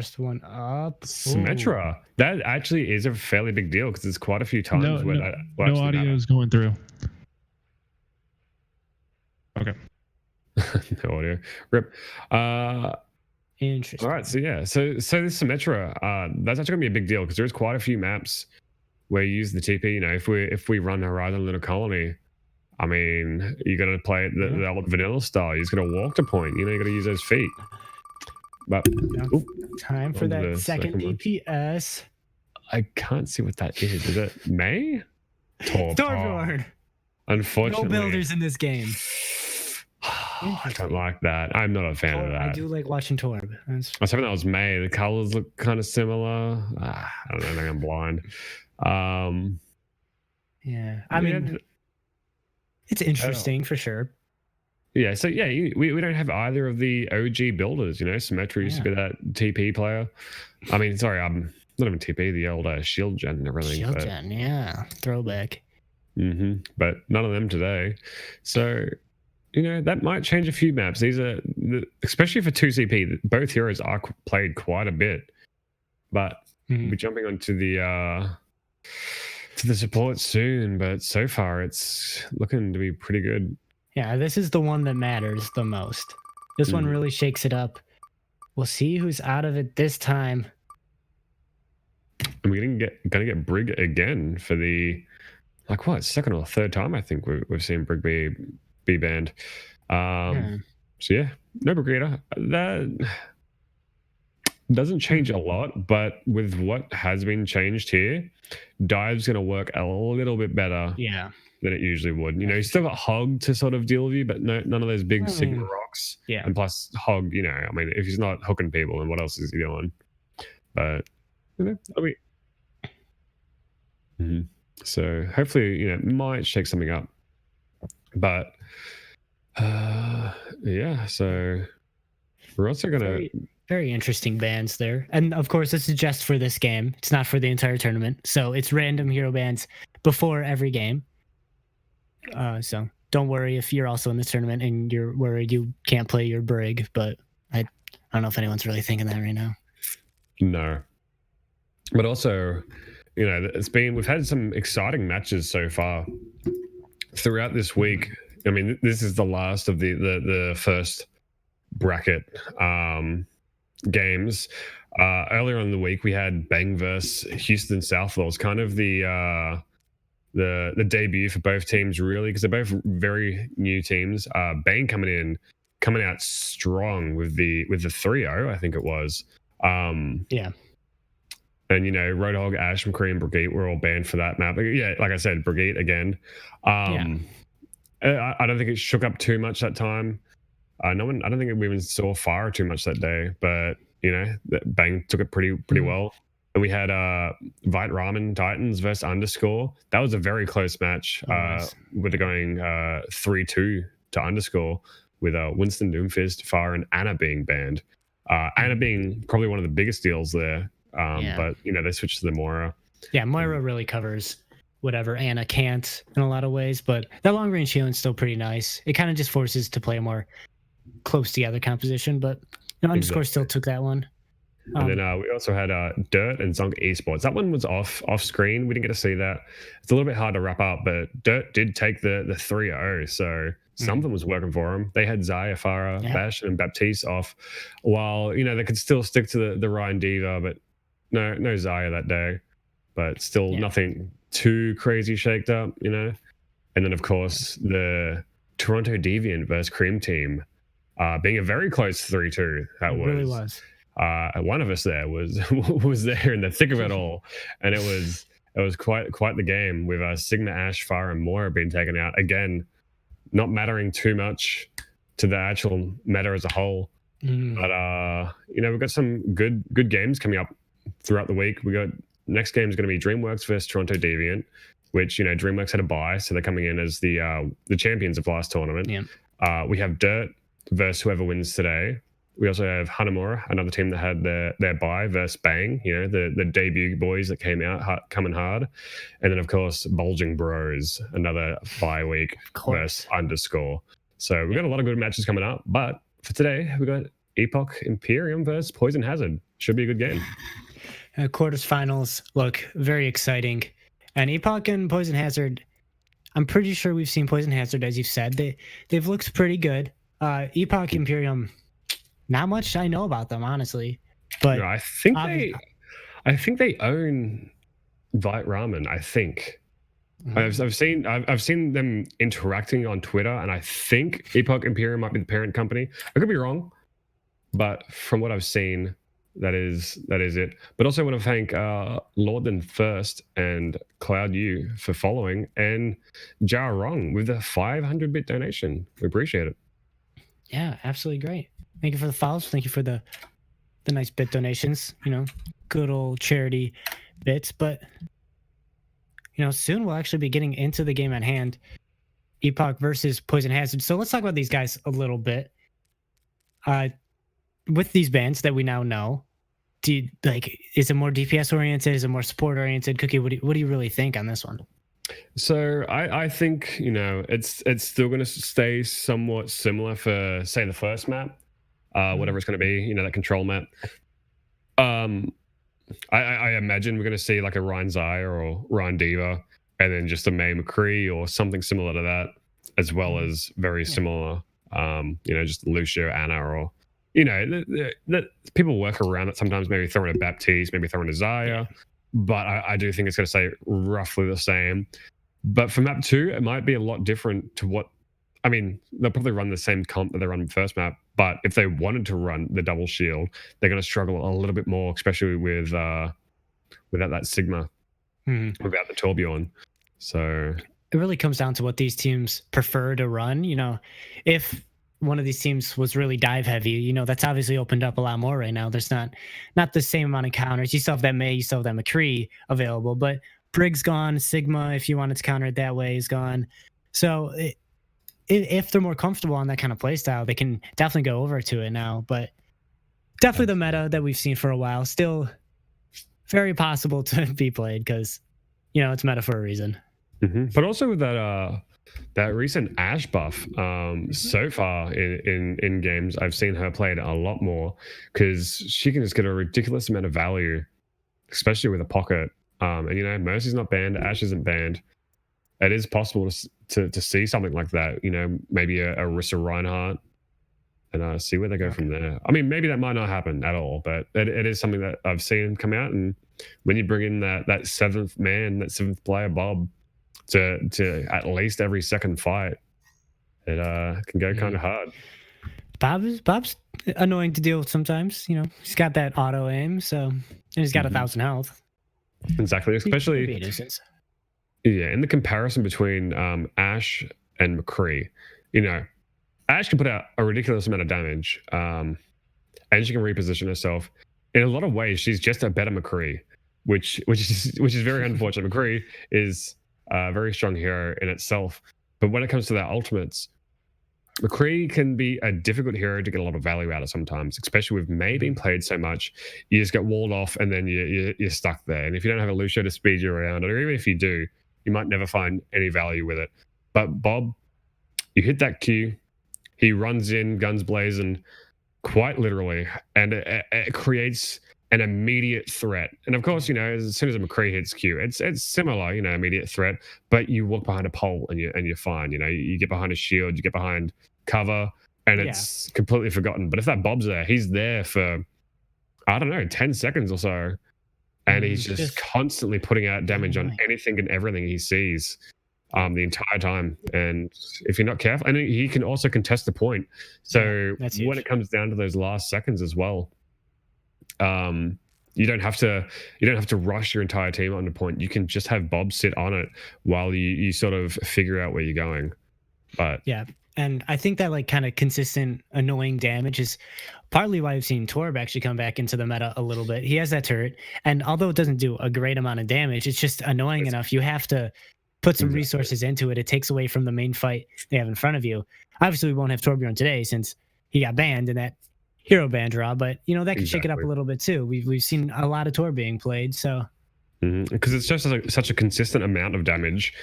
First one up. Ooh. Symmetra. That actually is a fairly big deal because there's quite a few No, times where no, that will no actually audio matter. is going through. Okay. No audio. Rip. All Interesting. right. So yeah. So this Symmetra, that's actually gonna be a big deal because there's quite a few maps where you use the TP. You know, if we run Horizon Little Colony, I mean, you got to play it the old vanilla style. You just got to walk to point. You know, you got to use those feet. But Now, time for on that the second one. DPS. I can't see what that is. Is it May? Torb. Thorvord. Unfortunately, No builders in this game. I don't like that. I'm not a fan of that. I do like watching Torb. I was hoping that was May. The colors look kind of similar. I don't know. I think I'm blind. Yeah, I mean, it's interesting for sure. Yeah, so yeah, we don't have either of the OG builders. You know, Symmetra used to be that TP player. I mean, sorry, I'm not even TP, the old shield gen and everything. Shield gen, yeah, throwback. But none of them today. So, you know, that might change a few maps. These are, especially for 2CP, both heroes are played quite a bit. But we'll be jumping onto the support soon. But so far, it's looking to be pretty good. Yeah, this is the one that matters the most. This one really shakes it up. We'll see who's out of it this time. And we're gonna get Brig again for the second or third time I think we've seen Brig be banned. So yeah, no Brigada. That doesn't change a lot, but with what has been changed here, dive's gonna work a little bit better. Yeah. Than it usually would. You know, you still got Hog to sort of deal with you, but none of those big Sigma rocks. Yeah. And plus Hog, you know, I mean, if he's not hooking people, then what else is he doing? But you know, I mean, so hopefully, you know, it might shake something up. But yeah, so we're also gonna very interesting bans there. And of course, this is just for this game. It's not for the entire tournament. So it's random hero bans before every game. So don't worry if you're also in this tournament and you're worried you can't play your Brig, but I don't know if anyone's really thinking that right now. No. But also, you know, we've had some exciting matches so far throughout this week. I mean, this is the last of the first bracket games. Earlier in the week, we had Bang versus Houston Southwells, kind of the debut for both teams, really, because they're both very new teams. Bang coming out strong with the 3-0, I think it was. Yeah. And, you know, Roadhog, Ash, McCree, and Brigitte were all banned for that map. But yeah, like I said, Brigitte again. I don't think it shook up too much that time. I don't think we even saw Fire too much that day, but, you know, Bang took it pretty well. And we had Vite Ramen Titans versus Underscore. That was a very close match. With it going 3-2 to Underscore, with Winston Doomfist, Fire, and Anna being banned. Anna being probably one of the biggest deals there. But, you know, they switched to the Moira. Yeah, Moira really covers whatever Anna can't in a lot of ways. But that long range healing is still pretty nice. It kind of just forces to play a more close together composition. But you know, Underscore still took that one. And then we also had Dirt and ZONKESPORTS. That one was off screen. We didn't get to see that. It's a little bit hard to wrap up, but Dirt did take the 3-0, so something was working for them. They had Zaya, Farah, Bash, and Baptiste off, while, you know, they could still stick to the Ryan Diva, but no Zaya that day. But still nothing too crazy shaked up, you know. And then, of course, the Toronto Deviant versus Cream Team being a very close 3-2. That really was. One of us there was there in the thick of it all, and it was quite the game with Sigma, Ash, Fire, and Moira being taken out again, not mattering too much to the actual meta as a whole. But you know, we've got some good games coming up throughout the week. We got next game is going to be DreamWorks versus Toronto Deviant, which, you know, DreamWorks had a bye, so they're coming in as the champions of last tournament. We have Dirt versus whoever wins today. We also have Hanamura, another team that had their bye, versus Bang, you know, the debut boys that came out coming hard. And then, of course, Bulging Bros, another bye week versus Underscore. So we've got a lot of good matches coming up. But for today, we got Epoch Imperium versus Poison Hazard. Should be a good game. Quarters finals look very exciting. And Epoch and Poison Hazard, I'm pretty sure we've seen Poison Hazard, as you said. They've looked pretty good. Epoch Imperium, not much I know about them, honestly. But no, I think they own Vite Ramen. I think I've seen them interacting on Twitter, and I think Epoch Imperium might be the parent company. I could be wrong, but from what I've seen, that is it. But also want to thank Lorden First and Cloud U for following, and Ja Rong with a 500-bit donation. We appreciate it. Yeah, absolutely great. Thank you for the follows. Thank you for the nice bit donations. Good old charity bits. But soon we'll actually be getting into the game at hand. Epoch versus Poison Hazard. So let's talk about these guys a little bit. With these bans that we now know, is it more DPS oriented? Is it more support oriented? Cookie, what do you really think on this one? So I think it's still going to stay somewhat similar for, say, the first map, whatever it's going to be, that control map. I imagine we're going to see like a Ryan Zaya or Ryan Diva, and then just a May McCree or something similar to that, as well as very similar, just Lucio, Anna, or that people work around it sometimes, maybe throwing a Baptiste, maybe throwing a Zaya, but I do think it's going to stay roughly the same. But for map 2, it might be a lot different to what, they'll probably run the same comp that they run in the first map, but if they wanted to run the double shield, they're going to struggle a little bit more, especially without that Sigma, without the Torbjorn. So it really comes down to what these teams prefer to run. If one of these teams was really dive heavy, that's obviously opened up a lot more right now. There's not the same amount of counters. You still have that May, you still have that McCree available, but Brig's gone. Sigma, if you wanted to counter it that way, is gone. So if they're more comfortable on that kind of play style, they can definitely go over to it now. But definitely the meta that we've seen for a while, still very possible to be played because it's meta for a reason. But also with that recent Ashe buff, so far in games, I've seen her played a lot more because she can just get a ridiculous amount of value, especially with a pocket. And Mercy's not banned, Ashe isn't banned. It is possible to see something like that. Maybe a Rissa Reinhardt, and see where they go from there. Maybe that might not happen at all, but it is something that I've seen come out. And when you bring in that seventh man, that seventh player, Bob, to at least every second fight, it can go kind of hard. Bob's annoying to deal with sometimes. He's got that auto aim, and he's got 1,000 health. Exactly, especially in the comparison between Ashe and McCree. Ashe can put out a ridiculous amount of damage, and she can reposition herself. In a lot of ways, she's just a better McCree, which is very unfortunate. McCree is a very strong hero in itself, but when it comes to their ultimates, McCree can be a difficult hero to get a lot of value out of sometimes, especially with May being played so much. You just get walled off, and then you're stuck there. And if you don't have a Lucio to speed you around, or even if you do, you might never find any value with it. But Bob, you hit that Q, he runs in, guns blazing, quite literally, and it creates an immediate threat. And of course, as soon as a McCree hits Q, it's similar, immediate threat, but you walk behind a pole and you're fine. You get behind a shield, you get behind cover, and it's completely forgotten. But if that Bob's there, he's there for, 10 seconds or so, and he's just constantly putting out damage on anything and everything he sees the entire time. And if you're not careful, and he can also contest the point. So when it comes down to those last seconds as well, you don't have to rush your entire team on the point. You can just have Bob sit on it while you sort of figure out where you're going. But and I think that kind of consistent annoying damage is partly why we've seen Torb actually come back into the meta a little bit. He has that turret, and although it doesn't do a great amount of damage, it's just annoying enough. You have to put some resources into it. It takes away from the main fight they have in front of you. Obviously, we won't have Torbjorn today since he got banned in that hero ban draw, but that could shake it up a little bit too. We've seen a lot of Tor being played, so Because it's just such a consistent amount of damage,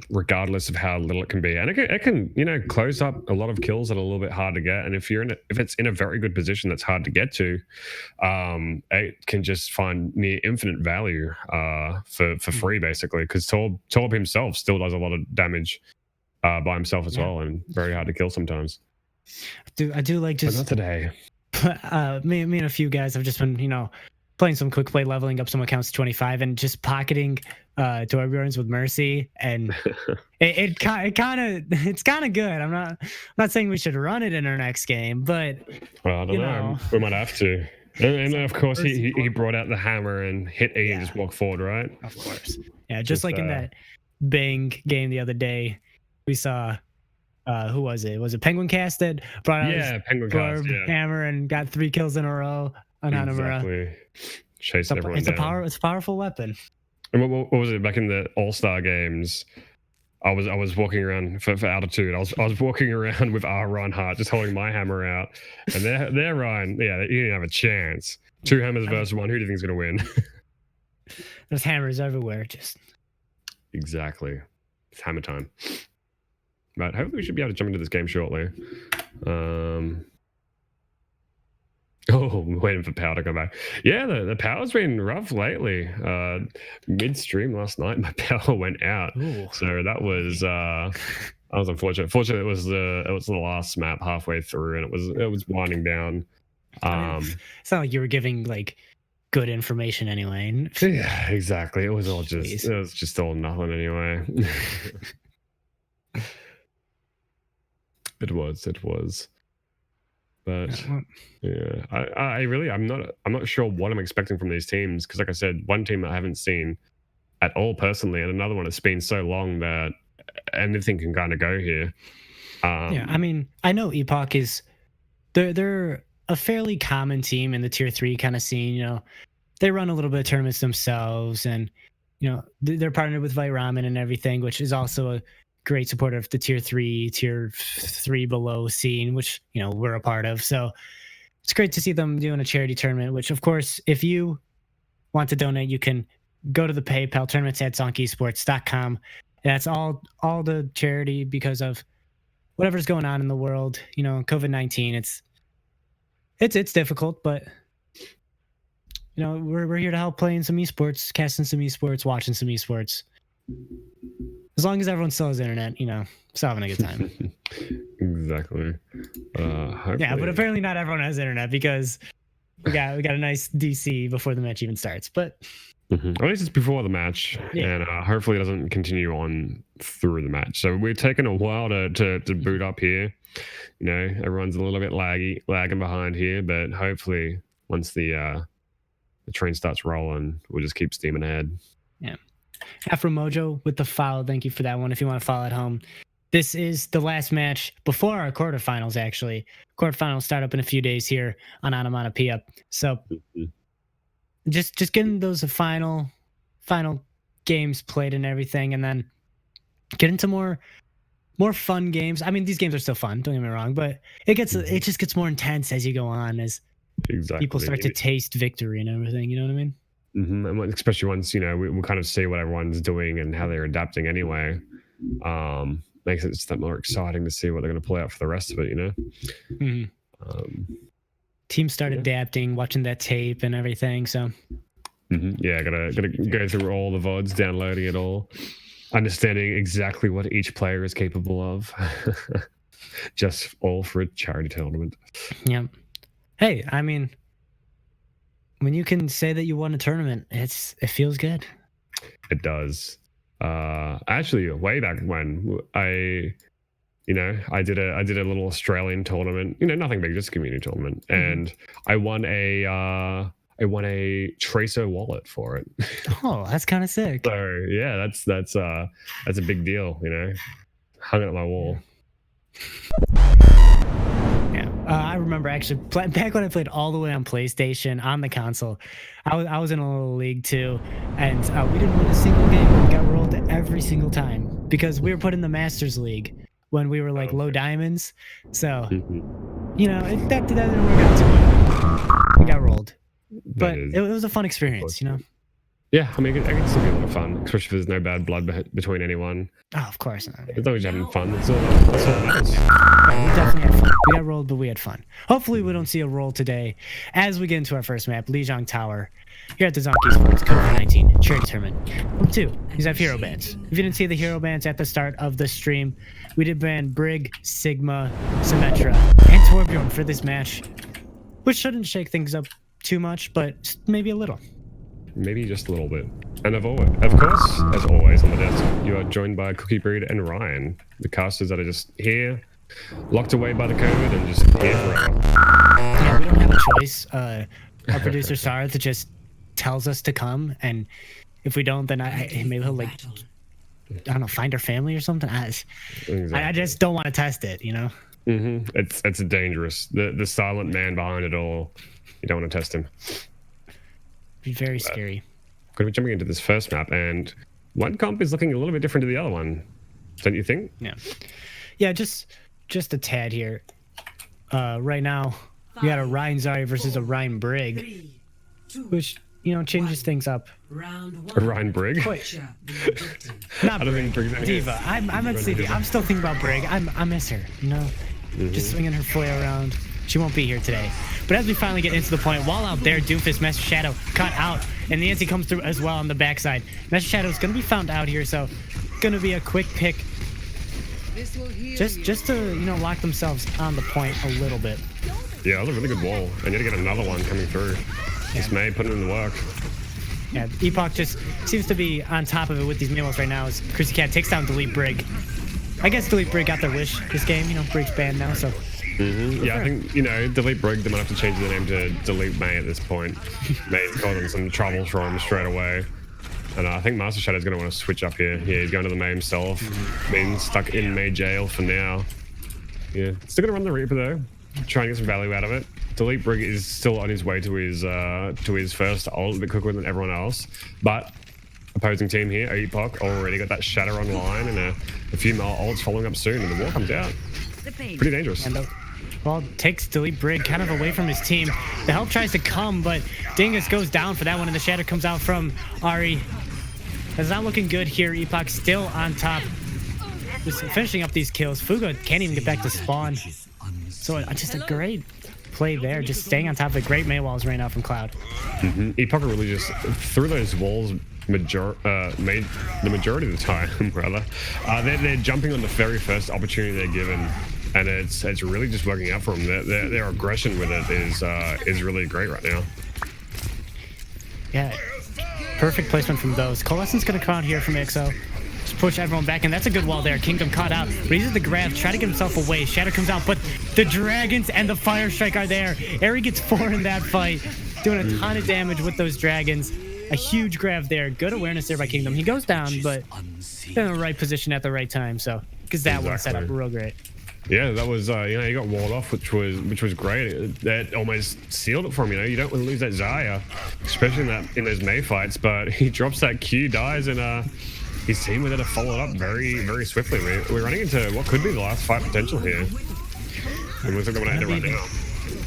regardless of how little it can be, and it can close up a lot of kills that are a little bit hard to get. And if it's in a very good position that's hard to get to, it can just find near infinite value for free, basically. Because Torb himself still does a lot of damage by himself as well, and very hard to kill sometimes. I do like just not today. Me and a few guys have just been playing some quick play, leveling up some accounts to 25, and just pocketing Torbjorns with Mercy, and it's kind of good. I'm not saying we should run it in our next game, but well, I don't know. We might have to. And of course, he brought out the hammer and hit E and just walked forward, right? Of course. Yeah, just like in that Bang game the other day, we saw who was it? Was it Penguin Cast that brought out Penguin Cast, hammer and got 3 kills in a row on Hanamura? Exactly. Chased everyone down. It's a powerful weapon. And what was it back in the All-Star games? I was walking around for altitude. I was walking around with our Reinhardt, just holding my hammer out, and their Ryan, he didn't have a chance. 2 hammers versus 1. Who do you think's gonna win? There's hammers everywhere. Just exactly. It's hammer time. But hopefully we should be able to jump into this game shortly. I'm waiting for power to come back. Yeah, the power's been rough lately. Midstream last night, my power went out. Ooh. So that was unfortunate. Fortunately, it was the last map halfway through, and it was winding down. It's not like you were giving like good information anyway. Yeah, exactly. It was just all nothing anyway. It was. But yeah, I'm not sure what I'm expecting from these teams, because like I said, one team I haven't seen at all personally, and another one it's been so long that anything can kind of go here. I mean, I know Epoch is they're a fairly common team in the tier 3 kind of scene. They run a little bit of tournaments themselves, and they're partnered with Vite Ramen and everything, which is also a great supporter of the tier 3 below scene, which we're a part of. So it's great to see them doing a charity tournament, which of course, if you want to donate, you can go to the PayPal tournaments at ZONKESPORTS.com. That's all the charity, because of whatever's going on in the world. COVID-19, it's difficult, but we're here to help playing some esports, casting some esports, watching some esports. As long as everyone still has internet, still having a good time. Exactly. Yeah, but apparently not everyone has internet, because we got a nice DC before the match even starts. But at least it's before the match, and hopefully it doesn't continue on through the match. So we're taking a while to boot up here. Everyone's a little bit lagging behind here, but hopefully once the train starts rolling, we'll just keep steaming ahead. Yeah. Afro Mojo with the follow. Thank you for that one. If you want to follow at home, this is the last match before our quarterfinals. Actually, quarterfinals start up in a few days here on Onomatopoeia. So just getting those final games played and everything, and then get into more fun games. I mean, these games are still fun, don't get me wrong, but it just gets more intense as you go on, as people start to taste victory and everything. You know what I mean? And especially once we kind of see what everyone's doing and how they're adapting anyway, makes it just that more exciting to see what they're going to pull out for the rest of it. Teams start adapting, watching that tape and everything. So gotta go through all the VODs, downloading it all, understanding exactly what each player is capable of. Just all for a charity tournament. Yeah. Hey, I mean, when you can say that you won a tournament, it feels good. It does. Actually, way back when I did a little Australian tournament. Nothing big, just a community tournament, and I won a Tracer wallet for it. Oh, that's kind of sick. So yeah, that's a big deal. Hung it on my wall. I remember actually back when I played all the way on PlayStation on the console. I was in a little league too, and we didn't win a single game. We got rolled every single time because we were put in the Masters League when we were like low diamonds. So that didn't work out too well. We got rolled, but it was a fun experience. Yeah, I mean, it can still be a lot of fun, especially if there's no bad blood between anyone. Oh, of course not. As long as you're having fun, that's all that matters. Yeah, we definitely had fun. We got rolled, but we had fun. Hopefully, we don't see a roll today as we get into our first map, Lijiang Tower, here at the ZONKESPORTS COVID-19 charity tournament. Round 2, these have hero bands. If you didn't see the hero bands at the start of the stream, we did ban Brig, Sigma, Symmetra, and Torbjorn for this match, which shouldn't shake things up too much, but maybe a little. Maybe just a little bit. And of course, as always on the desk, you are joined by Cookie Breed and Ryan, the casters that are just here, locked away by the COVID and just here forever. Yeah, we don't have a choice. Our producer Sarah just tells us to come, and if we don't, then maybe he'll like, I don't know, find our family or something. I just don't want to test it, you know. It's dangerous. The silent man behind it all. You don't want to test him. Be very scary. Going to be jumping into this first map, and one comp is looking a little bit different to the other one, don't you think? Yeah, just a tad here. Right now, we got a Ryan Zarya versus a Ryan Brig, which, you know, changes things up. A Ryan Brig? Wait, not Brig. Diva. I meant to say Diva. I'm still thinking about Brig. I miss her, you know? Just swinging her flail around. She won't be here today. But as we finally get into the point, while out there, Doofus, Master Shadow cut out, and Nancy comes through as well on the backside. Master Shadow is going to be found out here, so going to be a quick pick. Just to, you know, lock themselves on the point a little bit. Yeah, that was a really good wall. I need to get another one coming through. This May putting in the work. Yeah, Epoch just seems to be on top of it with these memos right now as Chrissy Cat takes down Delete Brig. I guess Delete Brig got their wish this game. You know, Brig's banned now, so... Yeah, I think, you know, Delete Brig, they might have to change the name to Delete May at this point. May's causing some trouble for him straight away. And I think Master Shadow's going to want to switch up here. Yeah, he's going to the May himself. Being stuck in May jail for now. Yeah, still going to run the Reaper though. Try and get some value out of it. Delete Brig is still on his way to his first ult, a bit quicker than everyone else. But opposing team here, Epoch, already got that Shatter online and a few more ults following up soon, and the wall comes out. Pretty dangerous. And well, takes Delete Brig kind of away from his team. The help tries to come, but Dingus goes down for that one, and the Shatter comes out from Ari. It's not looking good here. Epoch still on top. Just finishing up these kills. Fuga can't even get back to spawn. So just a great play there. Just staying on top of the great May walls right now from Cloud. Epoch really just through those walls made the majority of the time, rather. They're jumping on the very first opportunity they're given. And it's really just working out for them. Their aggression with it is really great right now. Yeah, perfect placement from those. Coalescent's gonna come out here from EXO. Just push everyone back, and that's a good wall there. Kingdom caught out, but uses the grab, try to get himself away. Shatter comes out, but the Dragons and the Fire Strike are there. Eri gets 4 in that fight, doing a ton of damage with those Dragons. A huge grab there. Good awareness there by Kingdom. He goes down, but in the right position at the right time. So, because that one set up real great. Yeah, that was, you know, he got walled off, which was great. That almost sealed it for him, you know. You don't want to lose that Zarya, especially in those May fights, but he drops that Q, dies, and his team were there to follow it up very, very swiftly. We're running into what could be the last fight potential here. And we're going to end it right now.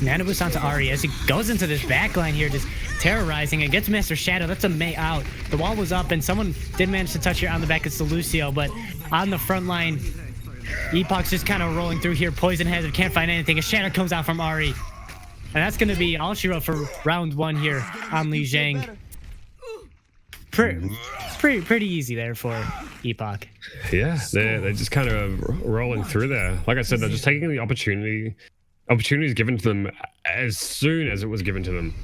Nana boosts onto Ari as he goes into this backline here, just terrorizing and gets Master Shadow. That's a May out. The wall was up, and someone did manage to touch here on the back. It's the Lucio, but on the front line, Epoch's just kind of rolling through here. Poison Hazard can't find anything. A Shatter comes out from Ari. And that's going to be all she wrote for round 1 here on Lijiang. Pretty easy there for Epoch. Yeah, they're just kind of rolling through there. Like I said, they're just taking the opportunities given to them as soon as it was given to them.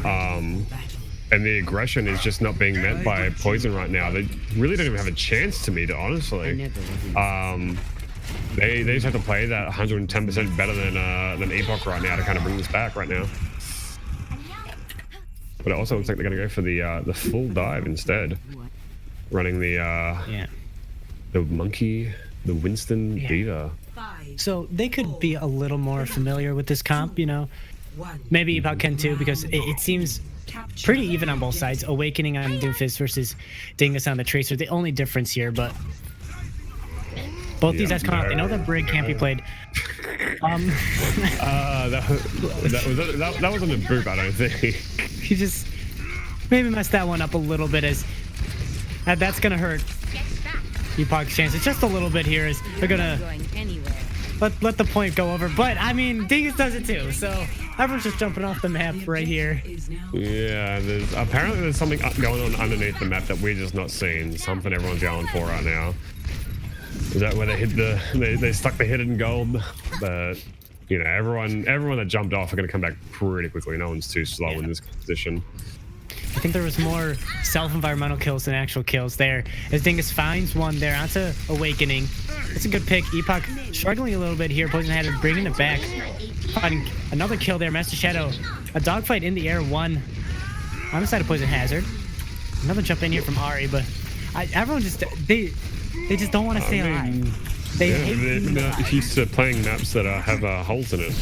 And the aggression is just not being met by Poison right now. They really don't even have a chance to meet it, honestly. They just have to play that 110% better than Epoch right now to kind of bring this back right now. But it also looks like they're going to go for the full dive instead, running the Monkey, the Winston Diva. So they could be a little more familiar with this comp, you know. Maybe Epoch can too, because it seems pretty even on both sides. Awakening on Doomfist versus Dingus on the Tracer. The only difference here, but both these guys come out. They know that Brig can't be played. That wasn't a boop, I don't think. He just maybe messed that one up a little bit, as that's gonna hurt Epoch's chances just a little bit here, as they're gonna let the point go over. But I mean, Dingus does it too, so everyone's just jumping off the map right here. Yeah, apparently there's something going on underneath the map that we're just not seeing. Something everyone's going for right now. Is that where they hit they stuck the hidden gold? But you know, everyone that jumped off are going to come back pretty quickly. No one's too slow in this position. I think there was more self-environmental kills than actual kills there, as Dingus finds one there onto Awakening. It's a good pick. Epoch struggling a little bit here. Poison Hazard bringing it back. Finding another kill there. Master Shadow, a dogfight in the air, one on the side of Poison Hazard. Another jump in here from Ari, but everyone just they just don't want to stay alive. They hate he's playing maps that have holes in it.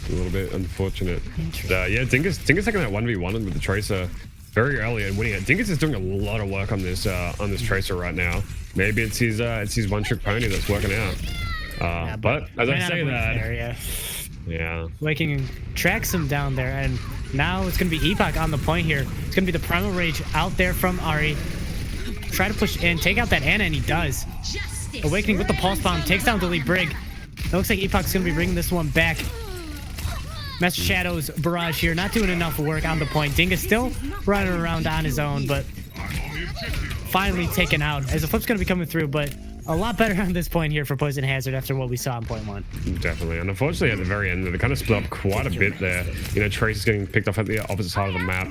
A little bit unfortunate. Yeah, Dingus taking that 1v1 with the Tracer very early and winning it. Dingus is doing a lot of work on this Tracer right now. Maybe it's his one-trick pony that's working out. But as I say that, yeah, Waking tracks him down there, and now it's gonna be Epoch on the point here. It's gonna be the Primal Rage out there from Ari. Try to push in, take out that Ana, and he does. Awakening with the Pulse Bomb takes down the lead Brig. It looks like Epoch's gonna be bringing this one back. Master Shadow's barrage here, not doing enough work on the point. Dingus still running around on his own, but finally taken out, as the flip's going to be coming through, but a lot better on this point here for Poison Hazard after what we saw in point one. Definitely, and unfortunately at the very end, they kind of split up quite a bit there. You know, Trace is getting picked off at the opposite side of the map.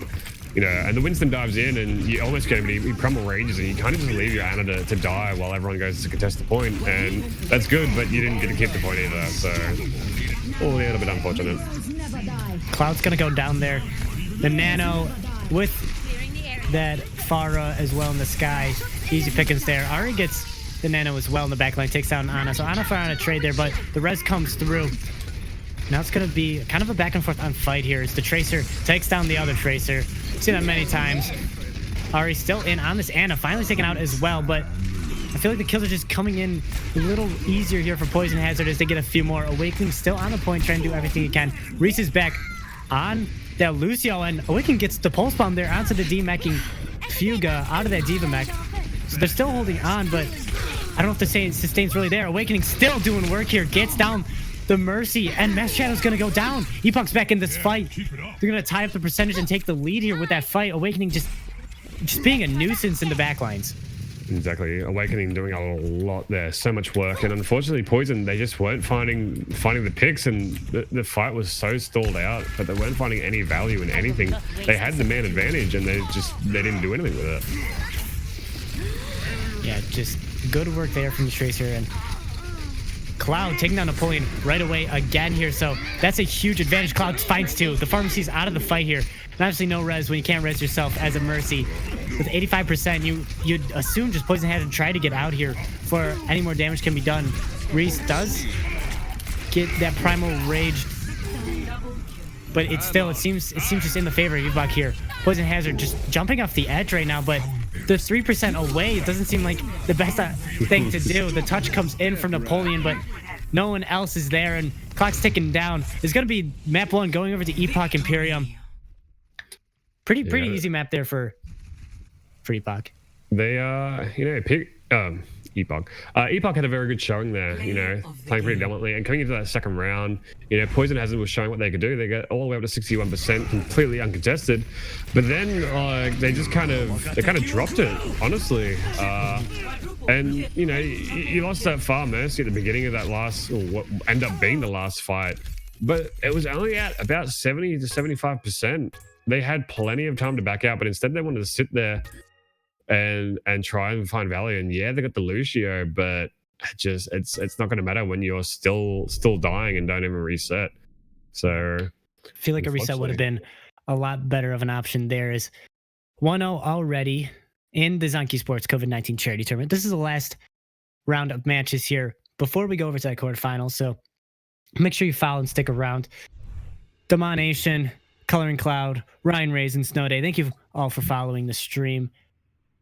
You know, and the Winston dives in, and you almost get him, he Primal Rages, and you kind of just leave your Ana to die while everyone goes to contest the point, and that's good, but you didn't get to keep the point either, so a little bit unfortunate. Cloud's gonna go down there. The Nano with that Pharah as well in the sky. Easy pickings there. Ari gets the Nano as well in the backline, takes down Ana. So Ana Pharah on a trade there, but the res comes through. Now it's gonna be kind of a back and forth on fight here. It's the Tracer takes down the other Tracer. Seen that many times. Ari still in on this Ana, finally taken out as well, but I feel like the kills are just coming in a little easier here for Poison Hazard as they get a few more. Awakening still on the point, trying to do everything he can. Reese is back on that Lucio, and Awakening gets the Pulse Bomb there onto the D-meching Fuga out of that Diva mech. So they're still holding on, but I don't know if the sustain's really there. Awakening still doing work here, gets down the Mercy, and Master Shadow's gonna go down. Epoch's back in this fight. They're gonna tie up the percentage and take the lead here with that fight. Awakening just being a nuisance in the backlines. Exactly, Awakening doing a lot there, so much work, and unfortunately Poison, they just weren't finding the picks, and the fight was so stalled out, but they weren't finding any value in anything. They had the man advantage, and they didn't do anything with it. Yeah, just good work there from the Tracer, and Cloud taking down Napoleon right away again here, so that's a huge advantage. Cloud finds two. The Pharmacy's out of the fight here. And obviously no res when you can't res yourself as a Mercy. With 85%, you'd assume just Poison Hazard try to get out here for any more damage can be done. Reese does get that Primal Rage, but it seems just in the favor of Epoch here. Poison Hazard just jumping off the edge right now, but the 3% away, it doesn't seem like the best thing to do. The touch comes in from Napoleon, but no one else is there, and clock's ticking down. It's going to be map 1 going over to Epoch Imperium. Pretty easy map there for Epoch. They Epoch. Epoch had a very good showing there, you know, playing pretty dominantly, and coming into that second round, you know, Poison Hazard was showing what they could do. They got all the way up to 61%, completely uncontested, but then they kind of dropped it, honestly. And you know, you lost that Far Mercy at the beginning of that last, or what ended up being the last fight, but it was only at about 70 to 75%. They had plenty of time to back out, but instead they wanted to sit there and try and find value. And yeah, they got the Lucio, but it's not going to matter when you're still dying and don't even reset. So I feel like a reset would have been a lot better of an option. There is 1-0 already in the ZONKESPORTS COVID-19 charity tournament. This is the last round of matches here before we go over to that quarterfinal. So make sure you follow and stick around. Domination, Coloring Cloud, Ryan Raisin, Snow Day. Thank you all for following the stream.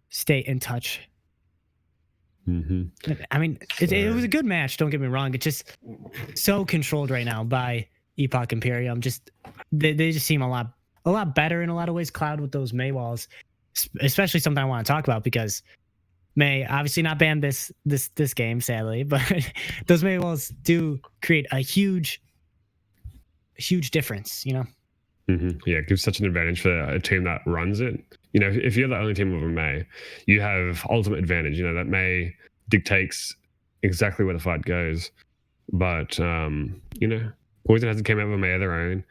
Stay in touch. I mean, it was a good match. Don't get me wrong. It's just so controlled right now by Epoch Imperium. Just they just seem a lot a lot better in a lot of ways. Cloud with those May walls, especially something I want to talk about because May obviously not banned this game, sadly, but those May walls do create a huge difference. You know. Yeah, it gives such an advantage for a team that runs it. You know, if you're the only team with a May, you have ultimate advantage. You know, that May dictates exactly where the fight goes. But, you know, Poison hasn't came out with a May of their own,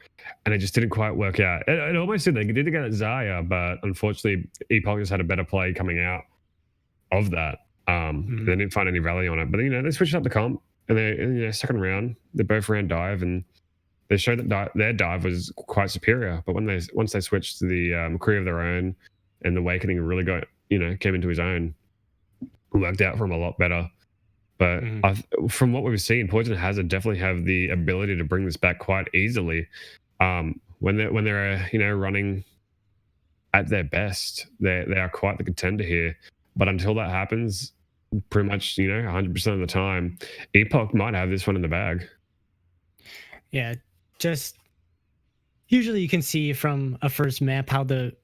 and it just didn't quite work out. It almost did. They did get at Zaya, but unfortunately, Epoch just had a better play coming out of that. They didn't find any rally on it. But, you know, they switched up the comp, and second round, they both ran dive, and they showed that their dive was quite superior. But once they switched to the McCree of their own, and the Awakening really came into his own, it worked out for him a lot better. But from what we've seen, Poison Hazard definitely have the ability to bring this back quite easily. When they're running at their best, they are quite the contender here. But until that happens, pretty much 100% of the time, Epoch might have this one in the bag. Yeah, just usually you can see from a first map how the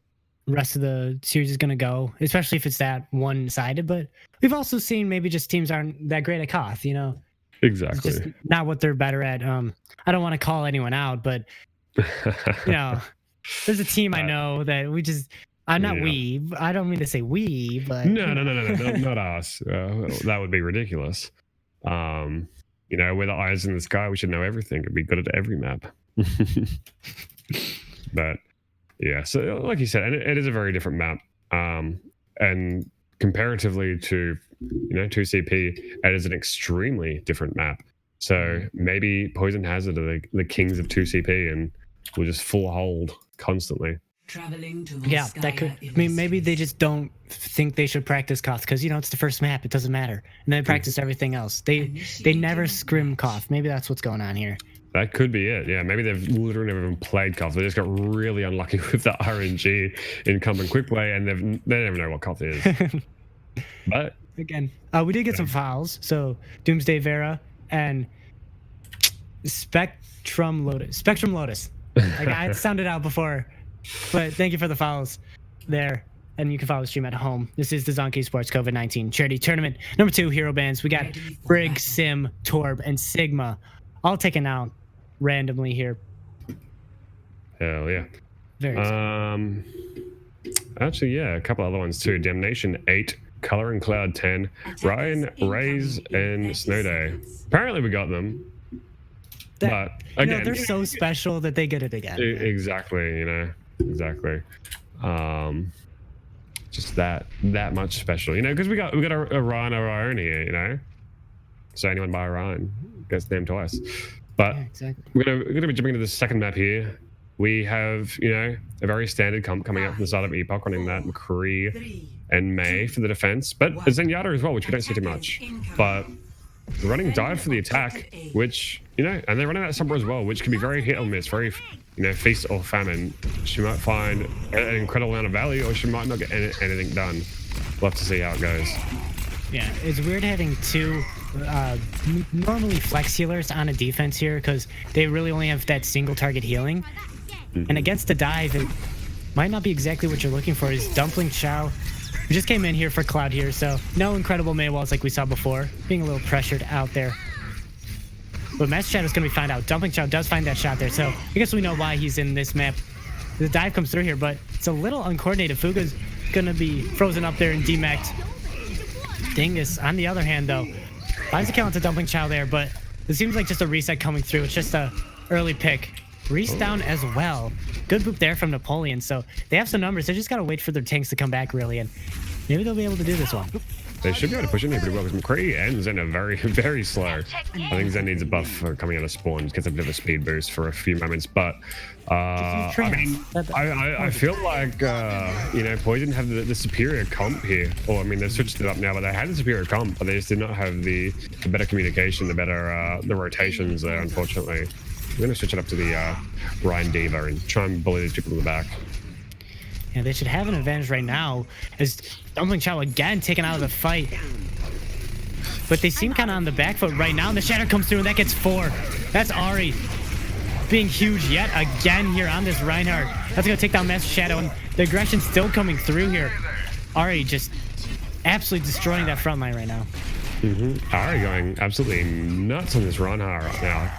rest of the series is going to go, especially if it's that one-sided. But we've also seen maybe just teams aren't that great at Koth, Exactly. It's just not what they're better at. I don't want to call anyone out, but there's a team I know that I'm not we. I don't mean to say we, but no, not us. That would be ridiculous. We're the eyes in the sky. We should know everything and be good at every map. But yeah, so like you said, and it is a very different map. And comparatively to 2CP, it is an extremely different map. So maybe Poison Hazard are the kings of 2CP and will just full hold constantly. Yeah, that could. I mean, maybe they just don't think they should practice Koth because it's the first map. It doesn't matter, and they practice everything else. They never scrim Koth. Maybe that's what's going on here. That could be it. Yeah, maybe they've literally never even played Koth. They just got really unlucky with the RNG incumbent quick play, and they never know what Koth is. But again, we did get some fouls. So Doomsday Vera and Spectrum Lotus. I sounded out before. But thank you for the follows there. And you can follow the stream at home. This is the ZONKESPORTS COVID-19 charity tournament. Number 2 hero bands. We got Brig, Sim, Torb, and Sigma. All taken out randomly here. Hell yeah. Very actually, yeah, a couple other ones too. Damnation 8, Color and Cloud 10, Ryan, Raze, and Snowday. Apparently we got them. But again, they're so special that they get it again. Exactly, exactly. Just that much special, because we got a Ryan of our own here, So anyone by Ryan gets named twice. But yeah, exactly. we're gonna be jumping into the second map here. We have a very standard comp coming out from the side of Epoch, running that McCree and May for the defense, but a Zenyatta as well, which we don't see too much. But running dive for the attack, which and they're running that Sombra as well, which can be very hit or miss, very feast or famine. She might find an incredible amount of value, or she might not get anything done. We'll have to see how it goes. Yeah, it's weird having two normally flex healers on a defense here because they really only have that single target healing. And against the dive, it might not be exactly what you're looking for. Is Dumpling Chow, who just came in here for Cloud here, so no incredible May walls like we saw before, being a little pressured out there. But Master Shadow is going to be found out. Dumpling Chow does find that shot there, so I guess we know why he's in this map. The dive comes through here, but it's a little uncoordinated. Fuga's going to be frozen up there and demacked. Dingus, on the other hand, though, finds a kill into Dumpling Chow there, but it seems like just a reset coming through. It's just a early pick. Reese down as well. Good boop there from Napoleon, so they have some numbers. They just got to wait for their tanks to come back, really, and maybe they'll be able to do this one. They should be able to push in here pretty well because McCree and Zen are very, very slow. I think Zen needs a buff for coming out of spawn. Gets a bit of a speed boost for a few moments. But I feel like Poison have the superior comp here. Or I mean, they've switched it up now, but they had the superior comp, but they just did not have the better communication, the better the rotations there. Unfortunately, we're going to switch it up to the Ryan Diva and try and bully these people in the back. Yeah, they should have an advantage right now as Dumpling Chow again taken out of the fight. But they seem kind of on the back foot right now, and the Shatter comes through, and that gets 4. That's Ari. being huge yet again here on this Reinhardt. That's going to take down Master Shadow, and the aggression still coming through here. Ari just absolutely destroying that front line right now. Ari going absolutely nuts on this Reinhardt right now.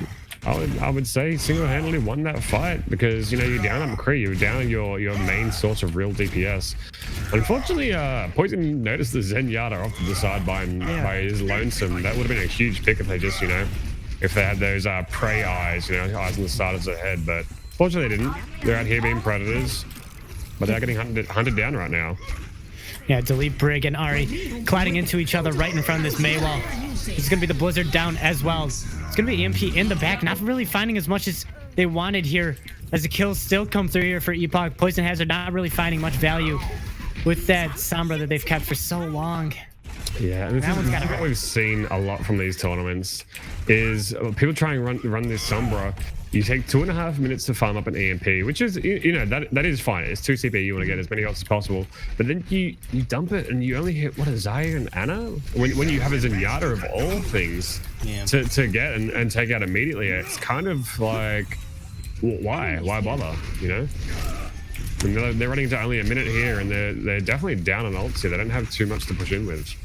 I would say single-handedly won that fight because, you know, you're down on McCree, you're down your main source of real DPS. Unfortunately, Poison noticed the Zenyatta off to the side by his lonesome. That would have been a huge pick if they just, you know, if they had those prey eyes, you know, eyes on the side of their head. But fortunately they didn't. They're out here being predators, but they're getting hunted down right now. Yeah, Delete Brig and Ari colliding into each other right in front of this Mei wall. It's going to be the Blizzard down as well. It's going to be EMP in the back, not really finding as much as they wanted here as the kills still come through here for Epoch. Poison Hazard not really finding much value with that Sombra that they've kept for so long. Yeah, and this is what we've seen a lot from these tournaments is people try and run this Sombra. You take 2.5 minutes to farm up an EMP, which is, you know, that is fine. It's 2 CP, you want to get as many ults as possible. But then you dump it and you only hit, what, a Xayah and Ana? When you have a Zenyatta of all things to get and take out immediately, it's kind of like, why? Why bother, you know? And they're running into only a minute here, and they're definitely down on ults here. They don't have too much to push in with.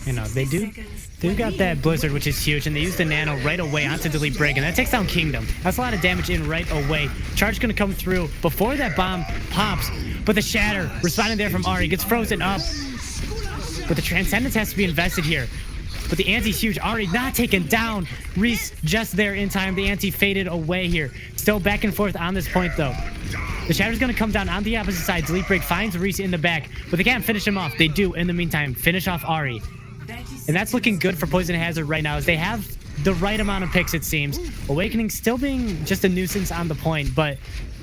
You know, they've got that Blizzard, which is huge, and they use the Nano right away onto Delete Brig, and that takes down Kingdom. That's a lot of damage in right away. Charge going to come through before that bomb pops, but the Shatter responding there from Ari gets frozen up. But the Transcendence has to be invested here. But the anti's huge. Ari not taken down. Reese just there in time. The anti faded away here. Still back and forth on this point, though. The Shatter's going to come down on the opposite side. Delete Brig finds Reese in the back, but they can't finish him off. They do, in the meantime, finish off Ari. And that's looking good for Poison Hazard right now, as they have the right amount of picks, it seems. Awakening still being just a nuisance on the point, but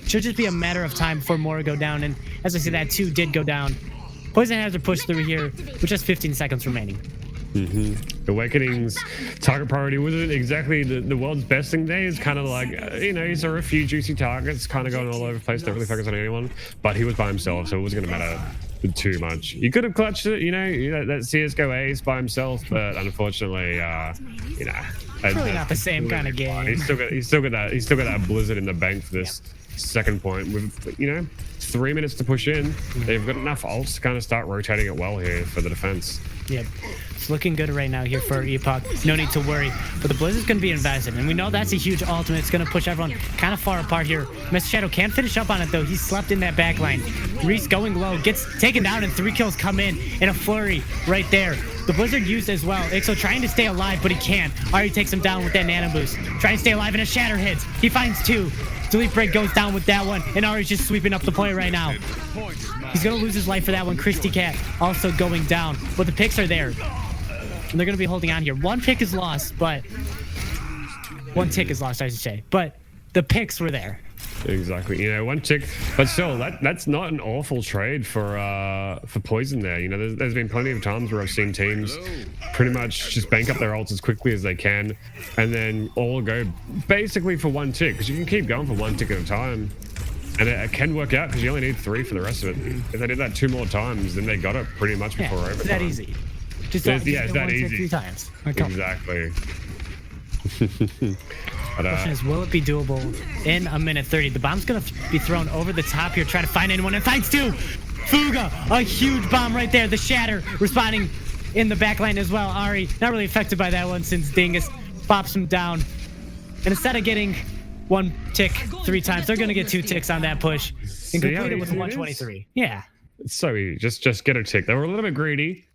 should just be a matter of time before more go down. And as I said, that 2 did go down. Poison Hazard pushed through here with just 15 seconds remaining. Awakening's target priority wasn't exactly the world's best thing there. It's kind of like, you know, he saw a few juicy targets kind of going all over the place, don't really focus on anyone, but he was by himself, so it wasn't going to matter too much. He could have clutched it, you know, that CSGO ace by himself, but unfortunately, you know, it's really not the same kind of game. He's still got that Blizzard in the bank for this second point with, you know, 3 minutes to push in. They've got enough ults to kind of start rotating it well here for the defense. Yep, it's looking good right now here for Epoch. No need to worry, but the Blizzard's going to be invested, and we know that's a huge ultimate. It's going to push everyone kind of far apart here. Mr. Shadow can't finish up on it, though. He slept in that back line. Reese going low, gets taken down, and 3 kills come in a flurry right there. The Blizzard used as well. Ixo trying to stay alive, but he can't. Ari takes him down with that nano boost. Trying to stay alive, and a Shatter hits. He finds 2. Delete Break goes down with that one, and Ari's just sweeping up the play right now. He's going to lose his life for that one. Christy Cat also going down, but the picks are there. And they're going to be holding on here. 1 pick is lost, but 1 tick is lost, I should say. But the picks were there. Exactly. You know, 1 tick, but still, that's not an awful trade for Poison there. You know, there's been plenty of times where I've seen teams pretty much just bank up their ults as quickly as they can, and then all go basically for 1 tick, because you can keep going for 1 tick at a time. And it can work out because you only need 3 for the rest of it. If they did that 2 more times, then they got it pretty much before overtime. It's that easy. Just it's that easy. 3 times. Exactly. The question is, will it be doable in a minute 30? The bomb's going to be thrown over the top here, trying to find anyone, and finds 2. Fuga, a huge bomb right there. The Shatter responding in the back line as well. Ari, not really affected by that one since Dingus pops him down. And instead of getting 1 tick 3 times, they're going to get 2 ticks on that push and complete it with 123. Yeah. It's so easy. Just get a tick. They were a little bit greedy.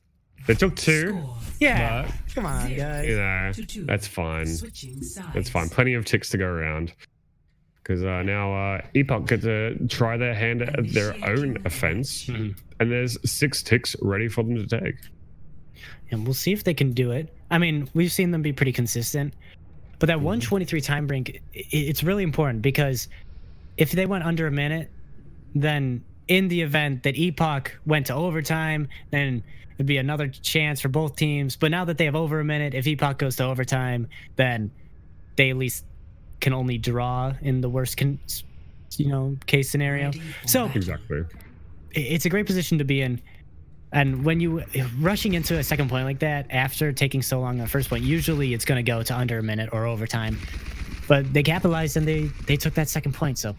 They took 2. Yeah. Come on, guys. You know, that's fine. That's fine. Plenty of ticks to go around. Because now Epoch get to try their hand at their own offense. And there's 6 ticks ready for them to take. And we'll see if they can do it. I mean, we've seen them be pretty consistent. But that 123 time brink, it's really important, because if they went under a minute, then in the event that Epoch went to overtime, then it'd be another chance for both teams. But now that they have over a minute, if Epoch goes to overtime, then they at least can only draw in the worst case scenario. So exactly, it's a great position to be in. And when you rushing into a second point like that after taking so long on the first point, usually it's going to go to under a minute or overtime. But they capitalized and they took that second point. So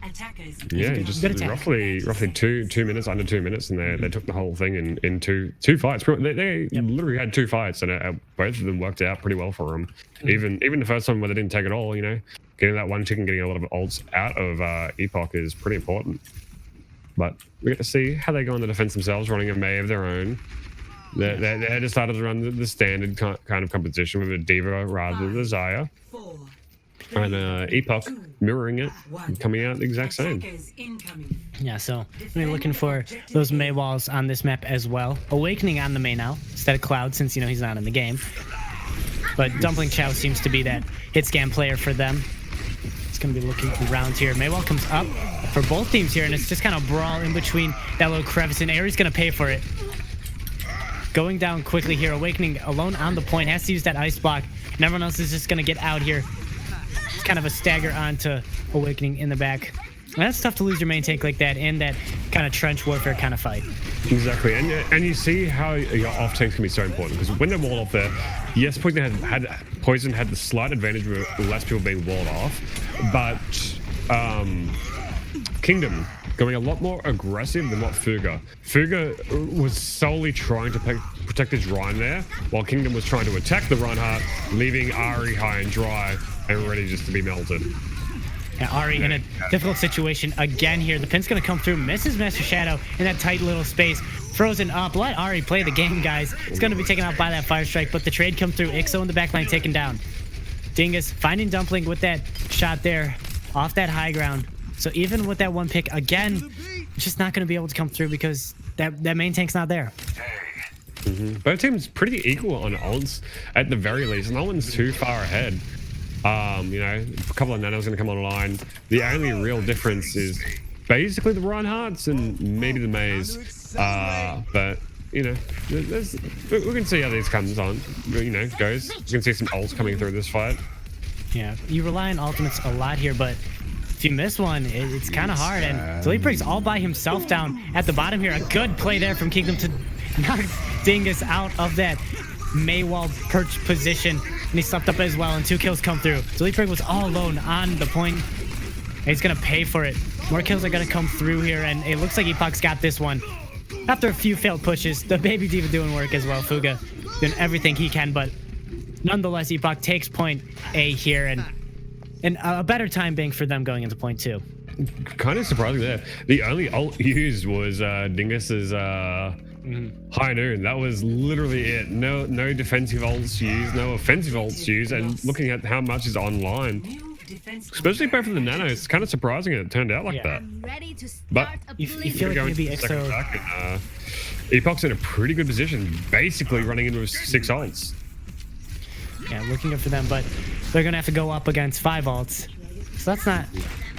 Yeah, good- just good attack. roughly 2 minutes, under 2 minutes, and they took the whole thing in two fights. They literally had two fights, and both of them worked out pretty well for them. Even the first one where they didn't take it all, getting that one chicken, getting a lot of ults out of Epoch is pretty important. But we get to see how they go on the defense themselves, running a May of their own. They decided to run the standard kind of composition with a Diva rather than the Zaya. And Epoch mirroring it, coming out the exact same. Yeah, so we're looking for those May walls on this map as well. Awakening on the May now instead of Cloud, since he's not in the game. But Dumpling Chow seems to be that hit scan player for them. It's gonna be looking around here. Maywall comes up for both teams here, and it's just kind of brawl in between that little crevice, and Aries gonna pay for it. Going down quickly here. Awakening alone on the point, has to use that ice block, and everyone else is just gonna get out here. It's kind of a stagger onto Awakening in the back. And that's tough to lose your main tank like that in that kind of trench warfare kind of fight. Exactly, and you see how your off tanks can be so important, because when they're walled off there, yes, Poison had the slight advantage with less people being walled off, but Kingdom going a lot more aggressive than what Fuga. Fuga was solely trying to protect his Ryan there, while Kingdom was trying to attack the Reinhardt, leaving Ari high and dry and ready just to be melted. Yeah, Ari in a difficult situation again here. The pin's gonna come through, misses Master Shadow in that tight little space. Frozen up. Let Ari play the game, guys. It's gonna be taken out by that fire strike, but the trade come through. Ixo in the backline taken down. Dingus finding Dumpling with that shot there off that high ground. So even with that one pick again, it's just not gonna be able to come through because that main tank's not there. Both teams pretty equal on ults at the very least. No one's too far ahead. A couple of nanos going to come online. The only real difference is basically the Reinhardts and maybe the Maze. But we can see how this comes on. Goes. You can see some ults coming through this fight. Yeah, you rely on ultimates a lot here, but if you miss one, it's kind of hard. And Delete all by himself down at the bottom here. A good play there from Kingdom to knock Dingus out of that Maywall perch position. And he slept up as well, and 2 kills come through. Delete was all alone on the point. And he's going to pay for it. More kills are going to come through here, and it looks like Epoch's got this one. After a few failed pushes, the Baby Diva doing work as well. Fuga doing everything he can, but nonetheless, Epoch takes point A here, and a better time bank for them going into point 2. Kind of surprising there. The only ult used was Dingus's High Noon. That was literally it. No defensive ults used, no offensive ults used, and looking at how much is online, especially both for the nano, it's kind of surprising it turned out like that. But you feel like maybe Ixo... Epoch's in a pretty good position, basically running into 6 ults. Yeah, looking good for them, but they're gonna have to go up against 5 ults. So that's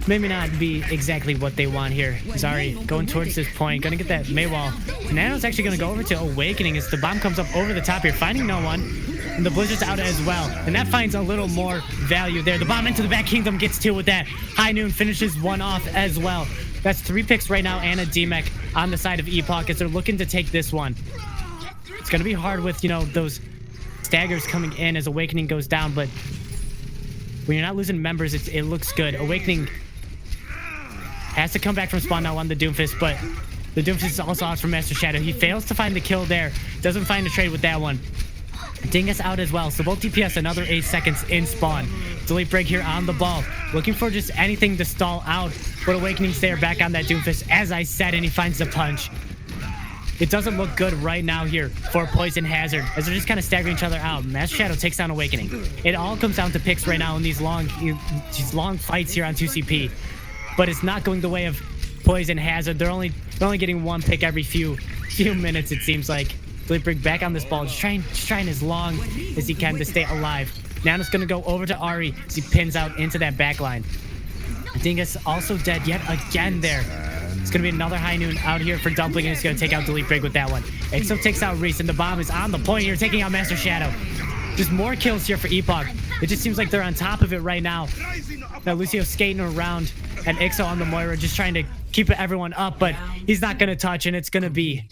maybe not be exactly what they want here. Zari going towards this point, gonna get that Maywall. Nano's actually gonna go over to Awakening as the bomb comes up over the top here, finding no one. And the Blizzard's out as well. And that finds a little more value there. The bomb into the back, Kingdom gets 2 with that. High Noon finishes 1 off as well. That's 3 picks right now, and a DMEC on the side of Epoch as they're looking to take this one. It's gonna be hard with, those staggers coming in as Awakening goes down, but when you're not losing members, it looks good. Awakening has to come back from spawn now on the Doomfist, but the Doomfist is also out from Master Shadow. He fails to find the kill there. Doesn't find the trade with that one. Dingus out as well, so both DPS another 8 seconds in spawn. Delete break here on the ball. Looking for just anything to stall out, but Awakening's there back on that Doomfist, as I said, and he finds the punch. It doesn't look good right now here for Poison Hazard, as they're just kind of staggering each other out. Master Shadow takes down Awakening. It all comes down to picks right now in these long fights here on 2CP. But it's not going the way of Poison Hazard. They're only getting 1 pick every few minutes, it seems like. Delete back on this ball, just trying as long as he can to stay alive. Nano's gonna go over to Ari as he pins out into that back line. Dingus also dead yet again there. It's going to be another High Noon out here for Dumpling, and he's going to take out Delete Break with that one. Ixo takes out Reese, and the bomb is on the point here, taking out Master Shadow. Just more kills here for Epoch. It just seems like they're on top of it right now. Now Lucio skating around, and Ixo on the Moira just trying to keep everyone up, but he's not going to touch, and it's going to be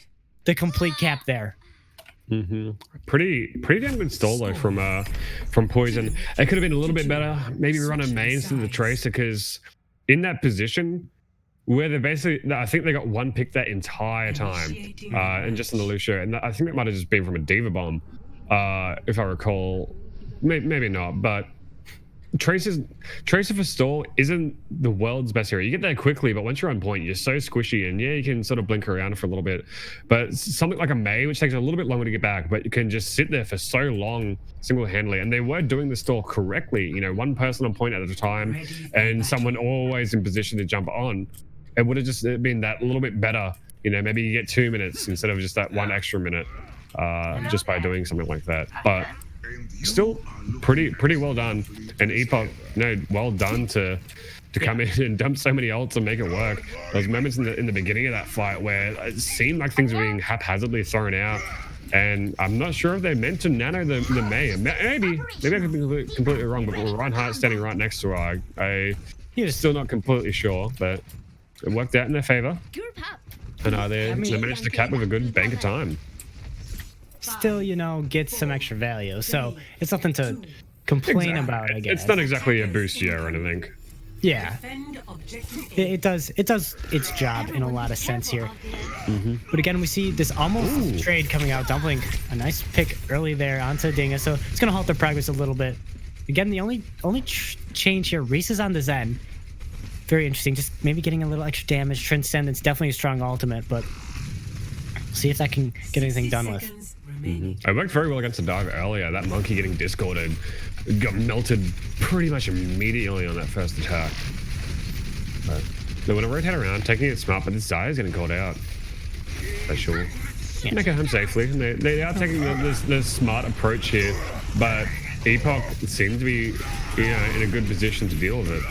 the complete cap there. Pretty damn good stall though from Poison. It could have been a little bit better. Maybe run a main instead of the Tracer, because in that position where they're basically, I think they got one pick that entire time, and just in the Lucio, and I think that might have just been from a Diva Bomb, if I recall. Maybe not, but Tracer for stall isn't the world's best hero. You get there quickly, but once you're on point, you're so squishy, and yeah, you can sort of blink around for a little bit. But something like a Mei, which takes a little bit longer to get back, but you can just sit there for so long single-handedly. And they were doing the stall correctly. You know, one person on point at a time, and someone always in position to jump on. It would have just been that little bit better. You know, maybe you get 2 minutes instead of just that one extra minute, just by doing something like that. But still pretty well done. And Epoch, well done to come in and dump so many ults and make it work. There was moments in the beginning of that fight where it seemed like things were being haphazardly thrown out, and I'm not sure if they meant to nano the Mei. Maybe I could be completely wrong, but with Reinhardt standing right next to her, I still not completely sure, but it worked out in their favor. And they managed to cap with a good bank of time. Still, get some extra value, so it's nothing to complain about, I guess. It's not exactly a boost year or anything. Yeah, it does its job in a lot of sense here. But again, we see this almost trade coming out. Dumpling a nice pick early there onto Dingus, so it's gonna halt their progress a little bit. Again, the only change here, Reese is on the Zen. Very interesting, just maybe getting a little extra damage. Transcendence, definitely a strong ultimate, but see if that can get anything done with. I worked very well against the dive earlier. That monkey getting discorded got melted pretty much immediately on that first attack. But they want to rotate around, taking it smart, but this Zai is getting called out. They sure make it home safely. They are taking the smart approach here, but Epoch seems to be in a good position to deal with it.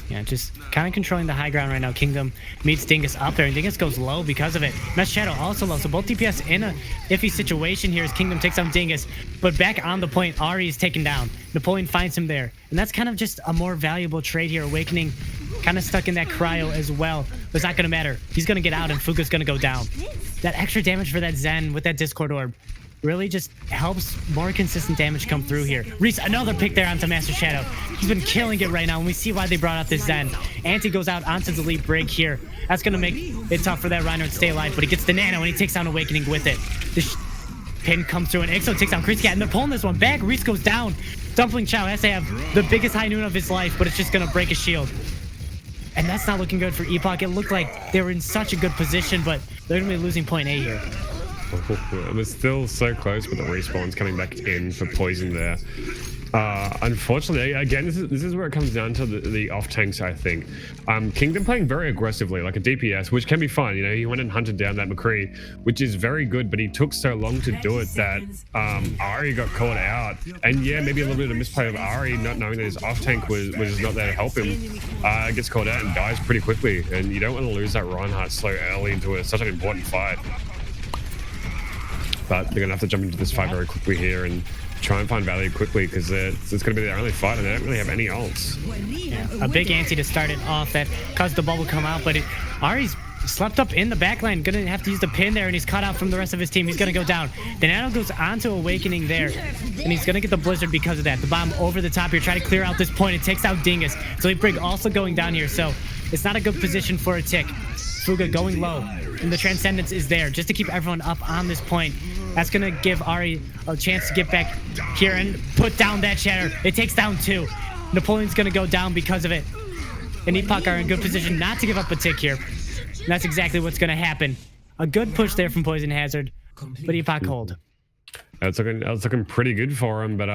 Yeah, just kind of controlling the high ground right now. Kingdom meets Dingus up there, and Dingus goes low because of it. Mesh Shadow also low, so both DPS in a iffy situation here as Kingdom takes on Dingus. But back on the point, Ari is taken down. Napoleon finds him there, and that's kind of just a more valuable trade here. Awakening kind of stuck in that cryo as well, but it's not going to matter. He's going to get out, and Fuga's going to go down. That extra damage for that Zen with that Discord Orb really just helps more consistent damage come through here. Reese, another pick there onto Master Shadow. He's been killing it right now, and we see why they brought out this Zen. Anti goes out onto the lead break here. That's going to make it tough for that Reinhardt to stay alive, but he gets the Nano, and he takes down Awakening with it. This pin comes through, and Ixo takes down Kreescat, and they're pulling this one back. Reese goes down. Dumpling Chow has to have the biggest high noon of his life, but it's just going to break his shield. And that's not looking good for Epoch. It looked like they were in such a good position, but they're going to be losing point A here. It was still so close, but the respawns coming back in for Poison there. Unfortunately, again, this is where it comes down to the off tanks, I think. Kingdom playing very aggressively, like a DPS, which can be fun. He went and hunted down that McCree, which is very good, but he took so long to do it that Ari got caught out. And yeah, maybe a little bit of misplay of Ari, not knowing that his off tank was not there to help him. Gets caught out and dies pretty quickly. And you don't want to lose that Reinhardt so early into such an important fight. But they're going to have to jump into this fight very quickly here and try and find value quickly, because it's going to be their only fight and they don't really have any ults. Yeah, a big anti to start it off that caused the bubble to come out, but Ari's slept up in the backline. Going to have to use the pin there, and he's cut out from the rest of his team. He's going to go down. The Nano goes onto Awakening there, and he's going to get the Blizzard because of that. The bomb over the top here, try to clear out this point. It takes out Dingus. So Brig also going down here, so it's not a good position for a tick. Fuga going low, and the Transcendence is there just to keep everyone up on this point. That's going to give Ari a chance to get back here and put down that Shatter. It takes down 2. Napoleon's going to go down because of it. And Epoch are in good position not to give up a tick here. And that's exactly what's going to happen. A good push there from Poison Hazard, but Epoch hold. That's looking pretty good for him, but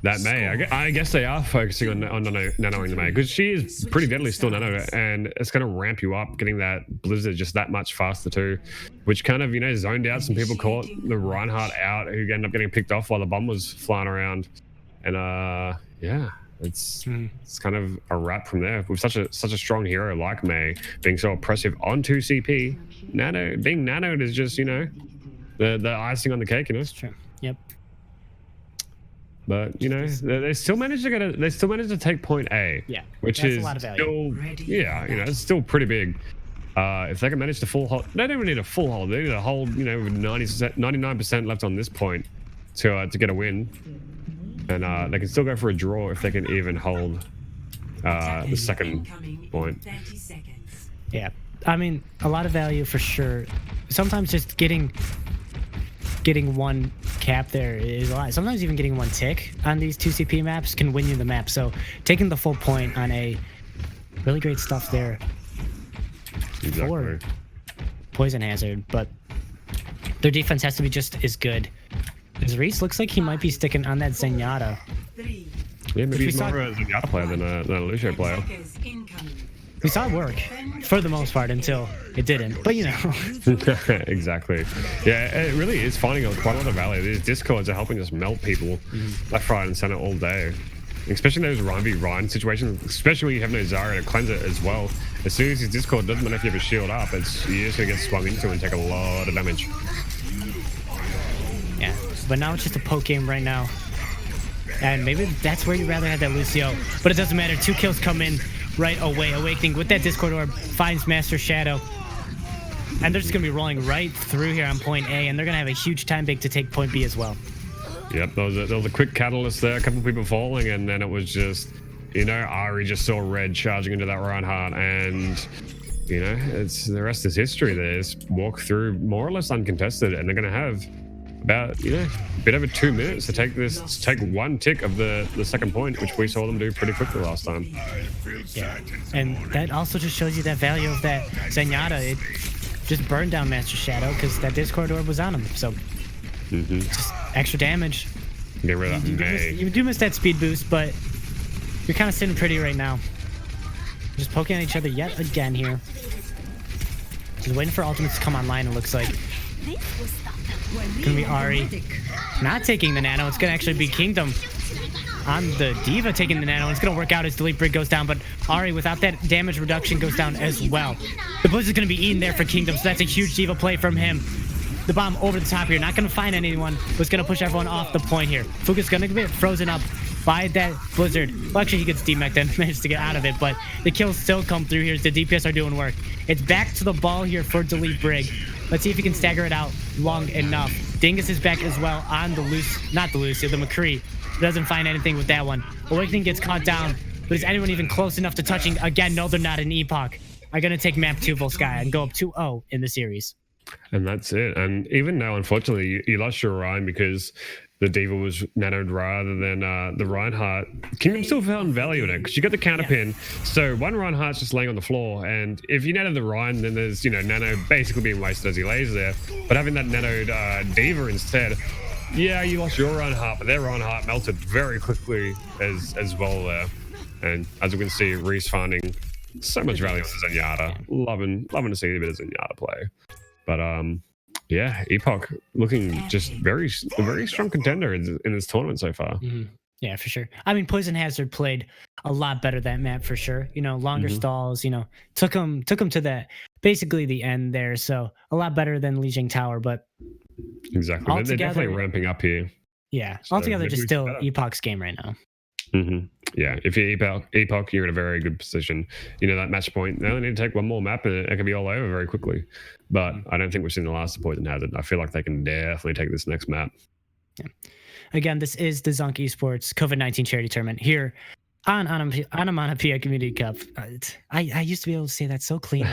that Mei, I guess they are focusing on nanoing the Mei, because she is pretty deadly still nano, and it's going to ramp you up, getting that Blizzard just that much faster too, which kind of zoned out some people. Caught the Reinhardt out, who ended up getting picked off while the bomb was flying around, and yeah, it's kind of a wrap from there. With such a strong hero like Mei being so oppressive on 2 CP, being nanoed is just the icing on the cake, That's true. Yep. But they still managed to take point A. Yeah. Which is a lot of value. still, it's still pretty big. If they can manage to full hold, they don't even need a full hold. They need a hold, you know, with 99% left on this point to get a win, and they can still go for a draw if they can even hold the second point. Yeah, I mean, a lot of value for sure. Sometimes just getting one cap there is a lot. Sometimes even getting one tick on these 2 CP maps can win you the map. So taking the full point on a really great stuff there for Poison Hazard, but their defense has to be just as good. As Reese looks like he might be sticking on that Zenyatta. Yeah, maybe he's more of a Zenyatta player than a Lucio player. We saw it work for the most part until it didn't, but you know. Exactly. Yeah, it really is finding quite a lot of value. These discords are helping us melt people left, right, and center all day. Especially those Ryan v Ryan situations, especially when you have no Zarya to cleanse it as well. As soon as his discord doesn't matter if you have a shield up, you're just gonna get swung into and take a lot of damage. Yeah, but now it's just a poke game right now. And maybe that's where you'd rather have that Lucio, but it doesn't matter. 2 kills come in right away. Awakening with that Discord Orb finds Master Shadow. And they're just going to be rolling right through here on point A, and they're going to have a huge time big to take point B as well. Yep, there was a quick catalyst there, a couple of people falling, and then it was just, you know, Ari just saw red charging into that Reinhardt, and, you know, the rest is history. They just walk through more or less uncontested, and they're going to have about, you know, a bit over 2 minutes to take one tick of the second point, which we saw them do pretty quickly last time. Yeah, and that also just shows you that value of that Zenyatta. It just burned down Master Shadow because that Discord Orb was on him. So just extra damage. Get rid of that. You do miss that speed boost, but you're kind of sitting pretty right now. Just poking at each other yet again here. Just waiting for ultimates to come online, it looks like. Gonna be Ari not taking the nano. It's gonna actually be Kingdom on the Diva taking the nano. It's gonna work out as Delete Brig goes down, but Ari without that damage reduction goes down as well. The Blizzard's gonna be eaten there for Kingdom, so that's a huge Diva play from him. The bomb over the top here, not gonna find anyone, but it's gonna push everyone off the point here. Fuga's gonna get frozen up by that Blizzard. Well, actually, he gets demeched and managed to get out of it, but the kills still come through here as the DPS are doing work. It's back to the ball here for Delete Brig. Let's see if he can stagger it out long enough. Dingus is back as well on the the McCree. Doesn't find anything with that one. Awakening gets caught down, but is anyone even close enough to touching? Again, no, they're not. An Epoch are going to take map 2 Volskaya and go up 2-0 in the series. And that's it. And even now, unfortunately, you lost your Ryan because the Diva was nanoed rather than the Reinhardt. Kingdom still found value in it because you got the counter pin. So one Reinhardt's just laying on the floor, and if you nano the Ryan, then there's, you know, nano basically being wasted as he lays there. But having that nanoed Diva instead, yeah, you lost your Reinhardt, but their Reinhardt melted very quickly as well there. And as we can see, Reese finding so much value on Zenyatta. Loving to see a bit of Zenyatta play. But yeah, Epoch looking just a very strong contender in this tournament so far. Yeah, for sure. I mean, Poison Hazard played a lot better that map for sure. You know, longer stalls. You know, took him to that basically the end there. So a lot better than Lijiang Tower, but exactly, they're definitely ramping up here. Yeah, so altogether, just still Epoch's game right now. Yeah, if you're Epoch, you're in a very good position. You know, that match point, they only need to take one more map and it can be all over very quickly. But I don't think we've seen the last of Poison Hazard. I feel like they can definitely take this next map. Yeah. Again, this is the Esports COVID-19 charity tournament here on Onomatopoeia Community Cup. I used to be able to say that so cleanly.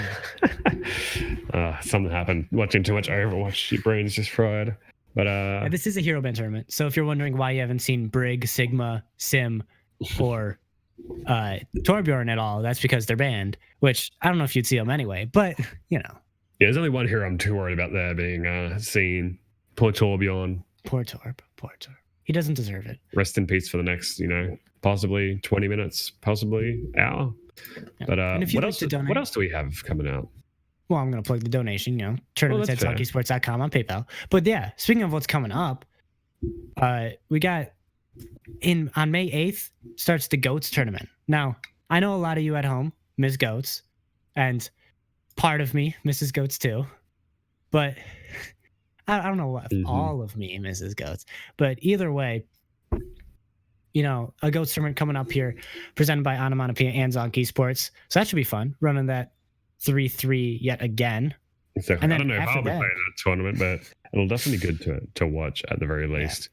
Something happened. Watching too much Overwatch, your brain's just fried. But yeah, this is a hero band tournament. So if you're wondering why you haven't seen Brig, Sigma, Sim, or Torbjorn at all, that's because they're banned, which I don't know if you'd see them anyway, but you know. Yeah, there's only one hero I'm too worried about there being seen. Poor Torbjorn. Poor Torb. He doesn't deserve it. Rest in peace for the next, you know, possibly 20 minutes, possibly hour. Yeah. But and if what else do we have coming out? Well, I'm going to plug the donation, you know, tournaments at ZONKESPORTS.com on PayPal. But yeah, speaking of what's coming up, we got on May 8th starts the GOATS tournament. Now, I know a lot of you at home miss GOATS, and part of me misses GOATS too. But I don't know what all of me misses GOATS. But either way, you know, a GOATS tournament coming up here presented by Onomatopoeia and ZONKESPORTS. So that should be fun, running that 3-3 yet again. So And I then don't know if after I'll be that- playing that tournament, but it'll definitely be good to watch at the very least.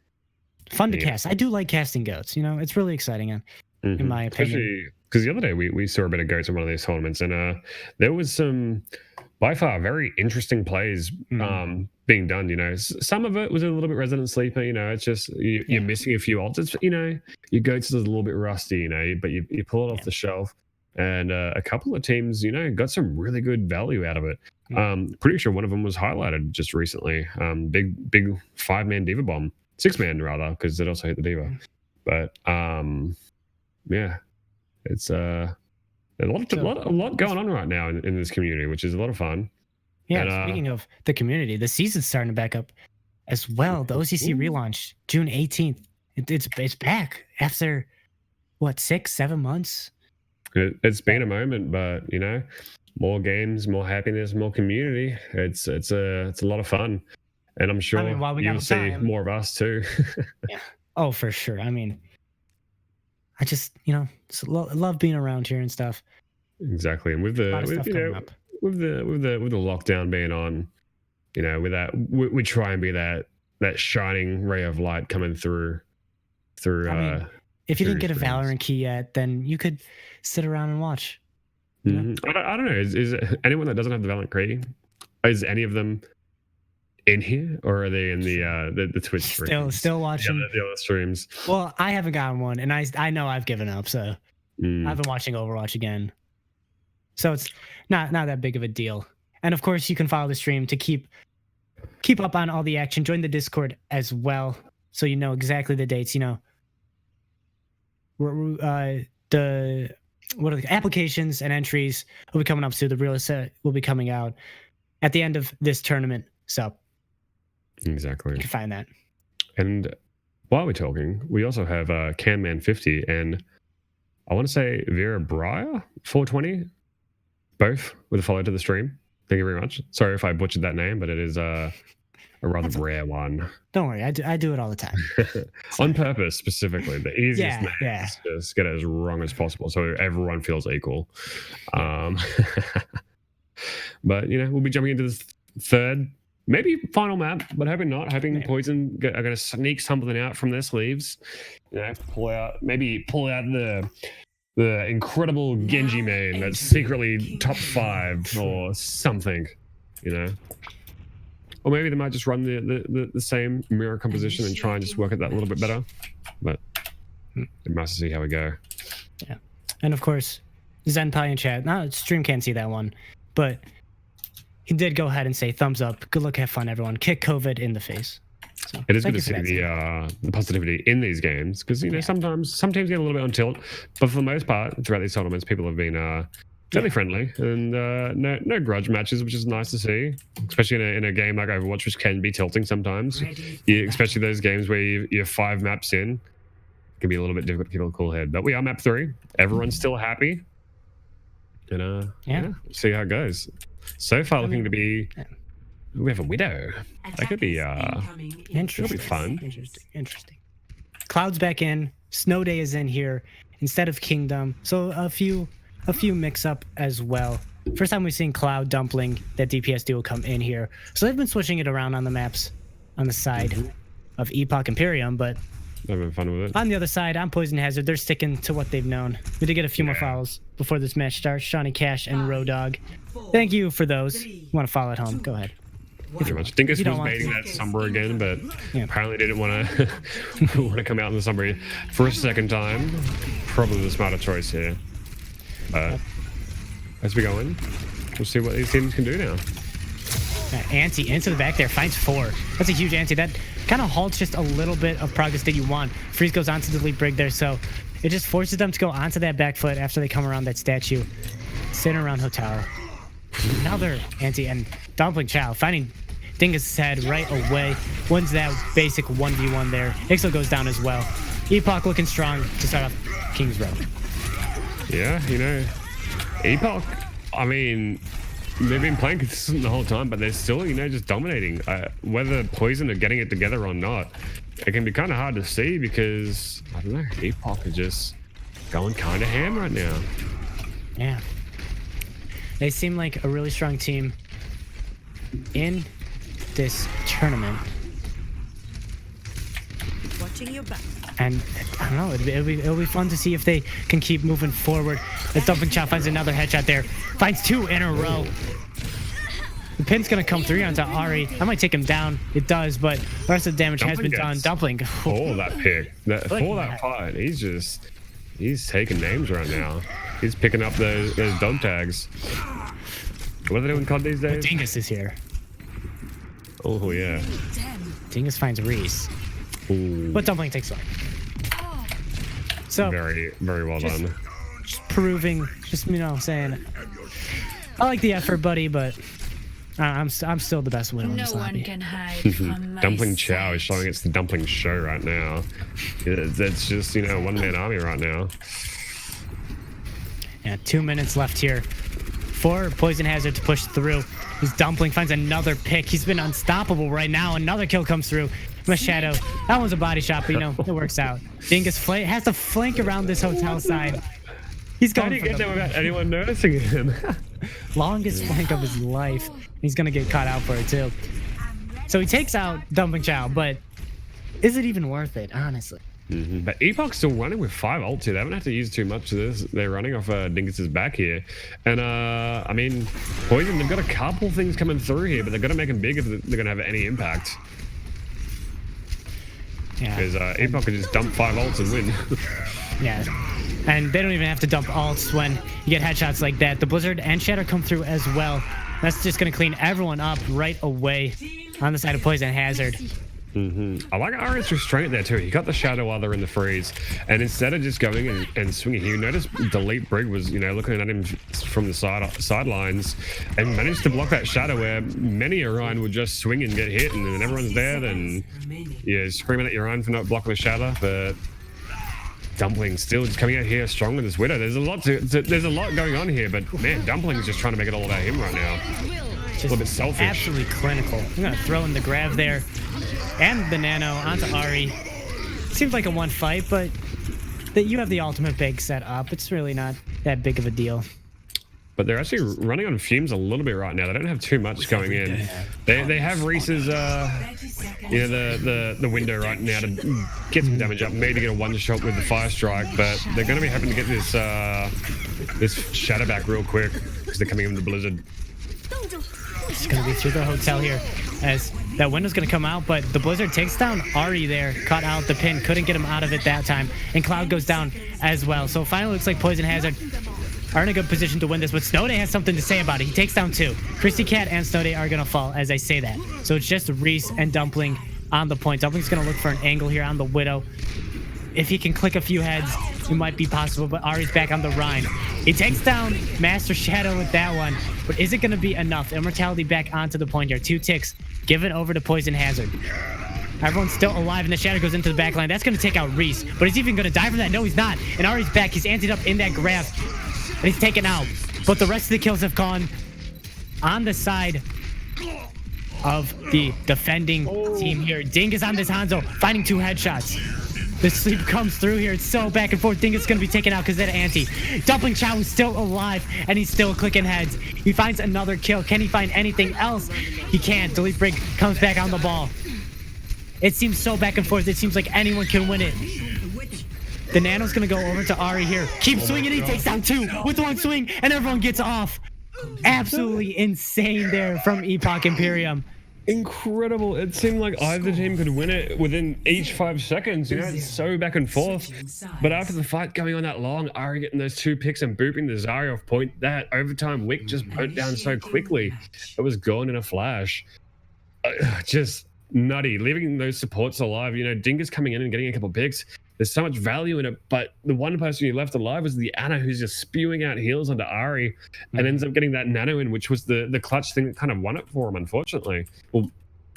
Fun to Yeah. cast. I do like casting goats. You know, it's really exciting, in my opinion. Especially because the other day we saw a bit of goats in one of these tournaments, and there was some by far very interesting plays being done. You know, some of it was a little bit resident sleeper. You know, it's just you're missing a few ults. It's, you know, your goats is a little bit rusty. You know, but you pull it off the shelf, and a couple of teams, you know, got some really good value out of it. Pretty sure one of them was highlighted just recently. Big 5-man diva bomb, 6-man rather, because it also hit the diva. But yeah, it's a lot going on right now in this community, which is a lot of fun. Yeah, And, speaking of the community, the season's starting to back up as well. The OCC relaunch, June 18th. It's back after what, 6-7 months? It's been a moment, but you know, more games, more happiness, more community. It's a lot of fun, and I'm sure while we got you'll the see time- more of us too. Yeah. Oh, for sure. I mean, I just, you know, love being around here and stuff. Exactly, and with A lot of stuff coming up. with the lockdown being on, you know, with that we try and be that shining ray of light coming through. I mean, if you didn't get a screens. Valorant key yet, then you could sit around and watch. You know? I don't know. Is anyone that doesn't have the Valorant key? Is any of them in here, or are they in the Twitch streams? Still watching the other streams? Well, I haven't gotten one, and I know I've given up, so I've been watching Overwatch again. So it's not that big of a deal. And of course, you can follow the stream to keep up on all the action. Join the Discord as well, so you know exactly the dates. You know, the applications and entries will be coming up soon. The real estate will be coming out at the end of this tournament. So exactly, you can find that. And while we're talking, we also have Canman50 and I want to say Vera Breyer 420, both with a follow to the stream. Thank you very much. Sorry if I butchered that name, but it is a rather rare one. Don't worry, I do it all the time. On purpose, specifically. The easiest name yeah. is just get it as wrong as possible so everyone feels equal. But, you know, we'll be jumping into this third, maybe final map, but hoping not. Hoping Poison are going to sneak something out from their sleeves. You know, pull out the incredible Genji main that's secretly top 5 or something, you know. Or maybe they might just run the same mirror composition and try and just work at that a little bit better. But we must see how we go. Yeah. And of course, Zenpai in chat. Now stream can't see that one, but he did go ahead and say thumbs up. Good luck, have fun, everyone. Kick COVID in the face. So, it is good to see the positivity in these games because, you know, sometimes some teams get a little bit on tilt, but for the most part, throughout these tournaments, people have been fairly friendly and no grudge matches, which is nice to see, especially in a game like Overwatch, which can be tilting sometimes. Especially those games where you're 5 maps in, it can be a little bit difficult to keep a cool head. But we are map 3. Everyone's still happy, and see how it goes. So far, looking to be. We have a Widow. That could be interesting. It'll be fun. Interesting. Cloud's back in. Snow Day is in here instead of Kingdom. So a few mix up as well. First time we've seen Cloud Dumpling, that DPS duo, come in here. So they've been switching it around on the maps on the side of Epoch Imperium, but they've been fun with it. On the other side, on Poison Hazard, they're sticking to what they've known. We did get a few more follows before this match starts. Shawnee Cash and Rodog. Thank you for those. You want to follow at home? Go ahead. Pretty much. Dingus was baiting that Sombra again, but apparently didn't want to come out in the Sombra for a second time. Probably the smarter choice here. But as we go in, we'll see what these teams can do now. Anti into the back there, finds 4. That's a huge anti. That kind of halts just a little bit of progress that you want. Freeze goes onto the lead brig there, so it just forces them to go onto that back foot after they come around that statue, sitting around Hotel. Another anti, and Dumpling Chow finding Dingus' head right away. Wins that basic 1v1 there. Ixo goes down as well. Epoch looking strong to start off King's Row. Yeah, you know, Epoch, I mean, they've been playing consistent the whole time, but they're still, you know, just dominating. Whether Poison are getting it together or not, it can be kind of hard to see because, I don't know, Epoch is just going kind of ham right now. Yeah. They seem like a really strong team in this tournament. Watching your back. And I don't know, it'll be fun to see if they can keep moving forward. The Dumpling Chow finds another headshot there. Finds 2 in a row. The pin's gonna come through onto Ari. That might take him down. It does, but the rest of the damage has been done. Dumpling. For that pick. For that fight. He's taking names right now. He's picking up those dog tags. What are they doing COD these days? Dingus is here. Oh yeah. Dingus finds Reese. Ooh. But Dumpling takes one. So very well done. Just proving, saying, I like the effort, buddy, but I'm still the best winner. No one can hide from my Dumpling Chow sight. is showing it's the Dumpling Show right now. It's just one-man army right now. Yeah, 2 minutes left here for Poison Hazard to push through. His Dumpling finds another pick. He's been unstoppable right now. Another kill comes through. Machado. That one's a body shot, but it works out. Dingus has to flank around this hotel side. He's going. How do you get there without anyone noticing him? Longest flank of his life. He's gonna get caught out for it too. So he takes out Dumpling Chow, but is it even worth it? Honestly. But Epoch's still running with 5 ults here. They haven't had to use too much of this. They're running off Dingus's back here. And, I mean, Poison, they've got a couple things coming through here, but they've got to make them big if they're going to have any impact. Yeah. Because Epoch can just dump 5 ults and win. Yeah. And they don't even have to dump ults when you get headshots like that. The Blizzard and Shatter come through as well. That's just going to clean everyone up right away on the side of Poison Hazard. I like Ari's restraint there too. He got the Shadow while they're in the freeze, and instead of just going and swinging, you notice Delete Brig was looking at him from the sidelines and managed to block that Shadow where many Orion would just swing and get hit, and then everyone's dead, and screaming at Orion for not blocking the Shadow. But Dumpling still just coming out here strong with this Widow. There's a lot going on here, but man, Dumpling's just trying to make it all about him right now. Just a little bit selfish. Absolutely clinical. I'm gonna throw in the grab there. And the Nano onto Ari. Seems like a one fight, but you have the ultimate big set up. It's really not that big of a deal. But they're actually running on fumes a little bit right now. They don't have too much going in. They have Reese's the window right now to get some damage up, maybe get a one shot with the Fire Strike, but they're going to be having to get this this Shadow back real quick because they're coming in the Blizzard. It's going to be through the hotel here as that window's going to come out, but the Blizzard takes down Ari there, caught out the pin, couldn't get him out of it that time, and Cloud goes down as well. So it finally looks like Poison Hazard are in a good position to win this, but Snowday has something to say about it. He takes down 2. Christy Cat and Snowday are going to fall as I say that. So it's just Reese and Dumpling on the point. Dumpling's going to look for an angle here on the Widow. If he can click a few heads, it might be possible, but Ari's back on the Rhine. He takes down Master Shadow with that one, but is it going to be enough? Immortality back onto the point here. 2 ticks, given over to Poison Hazard. Everyone's still alive, and the Shadow goes into the back line. That's going to take out Reese, but is he even going to die from that? No, he's not. And Ari's back. He's anted up in that grab, and he's taken out. But the rest of the kills have gone on the side of the defending team here. Dingus on this Hanzo, finding 2 headshots. The sleep comes through here. It's so back and forth. Dingus is going to be taken out because of that anti. Dumpling Chow is still alive, and he's still clicking heads. He finds another kill. Can he find anything else? He can't. Delete Brig comes back on the ball. It seems so back and forth. It seems like anyone can win it. The Nano's going to go over to Ari here. Keep swinging. He takes down 2 with 1 swing, and everyone gets off. Absolutely insane there from Epoch Imperium. Incredible. It seemed like either team could win it within each 5 seconds. It's so back and forth. But after the fight going on that long, Ari getting those 2 picks and booping the Zarya off point, that overtime wick just burnt down so quickly. It was gone in a flash. Just nutty. Leaving those supports alive. Dingus coming in and getting a couple picks. There's so much value in it, but the one person you left alive was the Ana, who's just spewing out heals onto Ari and ends up getting that Nano in, which was the clutch thing that kind of won it for him, unfortunately. Well,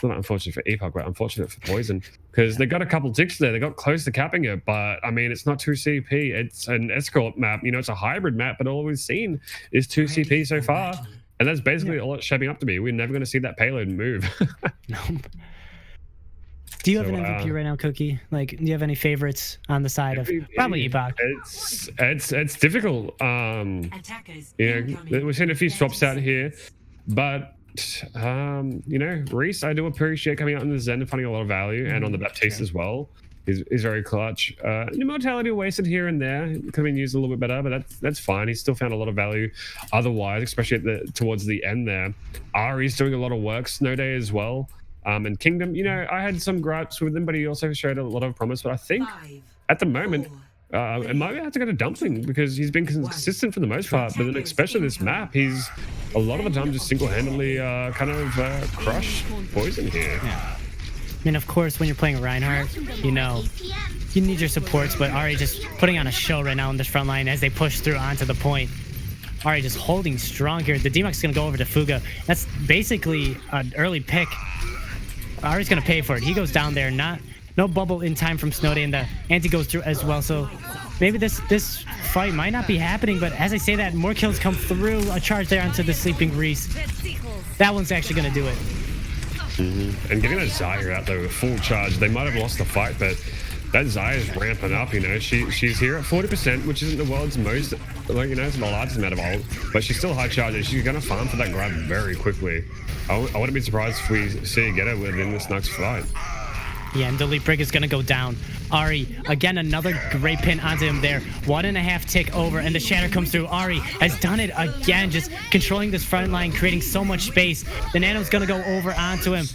not unfortunately for Epoch, but unfortunate for Poison, because they got a couple ticks there. They got close to capping it, but I mean, it's not 2 CP. It's an escort map. It's a hybrid map, but all we've seen is 2 CP so far, and that's basically all it's shaping up to be. We're never going to see that payload move. No. Do you have So, an MVP right now, Cookie? Like, do you have any favorites on the side of probably Epoch? It's difficult. Attackers You know, we've seen a few swaps out here, but you know, Reese, I do appreciate coming out in the Zen and finding a lot of value, and on the Baptiste as well. He's very clutch. Immortality wasted here and there. Could have been used a little bit better, but that's fine. He's still found a lot of value otherwise, especially towards the end there. Ari's doing a lot of work. Snow Day as well. And Kingdom, you know, I had some gripes with him, but he also showed a lot of promise. But I think at the moment, it might have to go to Dumpling because he's been consistent for the most part. But then especially this map, he's a lot of the time just single-handedly kind of crushed Poison here. Yeah. I mean, of course, when you're playing Reinhardt, you know, you need your supports, but Ari just putting on a show right now in this front line as they push through onto the point. Ari just holding strong here. The D-Max is going to go over to Fuga. That's basically an early pick. Ari's going to pay for it. He goes down there. No bubble in time from Snowday, and the anti goes through as well. So maybe this fight might not be happening, but as I say that, more kills come through. A charge there onto the sleeping Reese. That one's actually going to do it. And getting that Zaya out there with full charge, they might have lost the fight, but that Zaya's ramping up. You know, she's here at 40%, which isn't the world's most, like, you know, it's the largest amount of ult, but she's still high charge, and she's going to farm for that grab very quickly. I wouldn't be surprised if we see her get her within this next fight. Yeah, and the leap break is going to go down. Ari, again, another great pin onto him there. 1.5 tick over, and the shatter comes through. Ari has done it again, just controlling this front line, creating so much space. The Nano's going to go over onto him.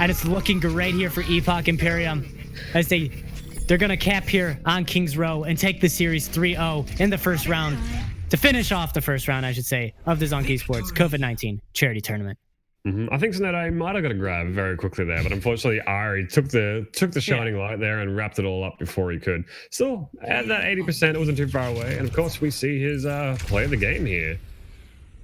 And it's looking great here for Epoch Imperium as they're going to cap here on King's Row and take the series 3-0 in the first round to finish off the first round, I should say, of the ZONKESPORTS COVID-19 charity tournament. I think Snowday might have got a grab very quickly there, but unfortunately Ari took the shining light there and wrapped it all up before he could. Still, at that 80%, it wasn't too far away, and of course we see his play of the game here.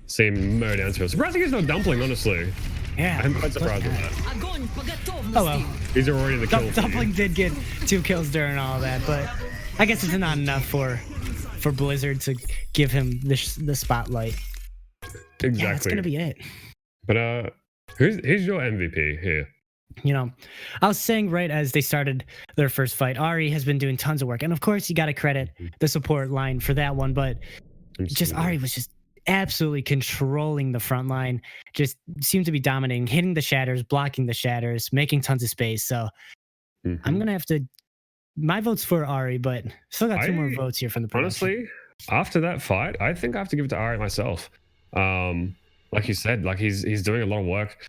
See him mow down to us. Surprising he's no Dumpling, honestly. Yeah, I'm quite surprised with that. Oh well. He's already the kill. Dumpling did get 2 kills during all that, but I guess it's not enough for Blizzard to give him the spotlight. Exactly. Yeah, that's gonna be it. But who's your MVP here? You know, I was saying right as they started their first fight, Ari has been doing tons of work, and of course you got to credit the support line for that one. But just Ari was just absolutely controlling the front line. Just seemed to be dominating, hitting the shatters, blocking the shatters, making tons of space. So I'm gonna have to. My vote's for Ari, but still got 2 more votes here from the production. Honestly, after that fight, I think I have to give it to Ari myself. Like you said, like he's doing a lot of work.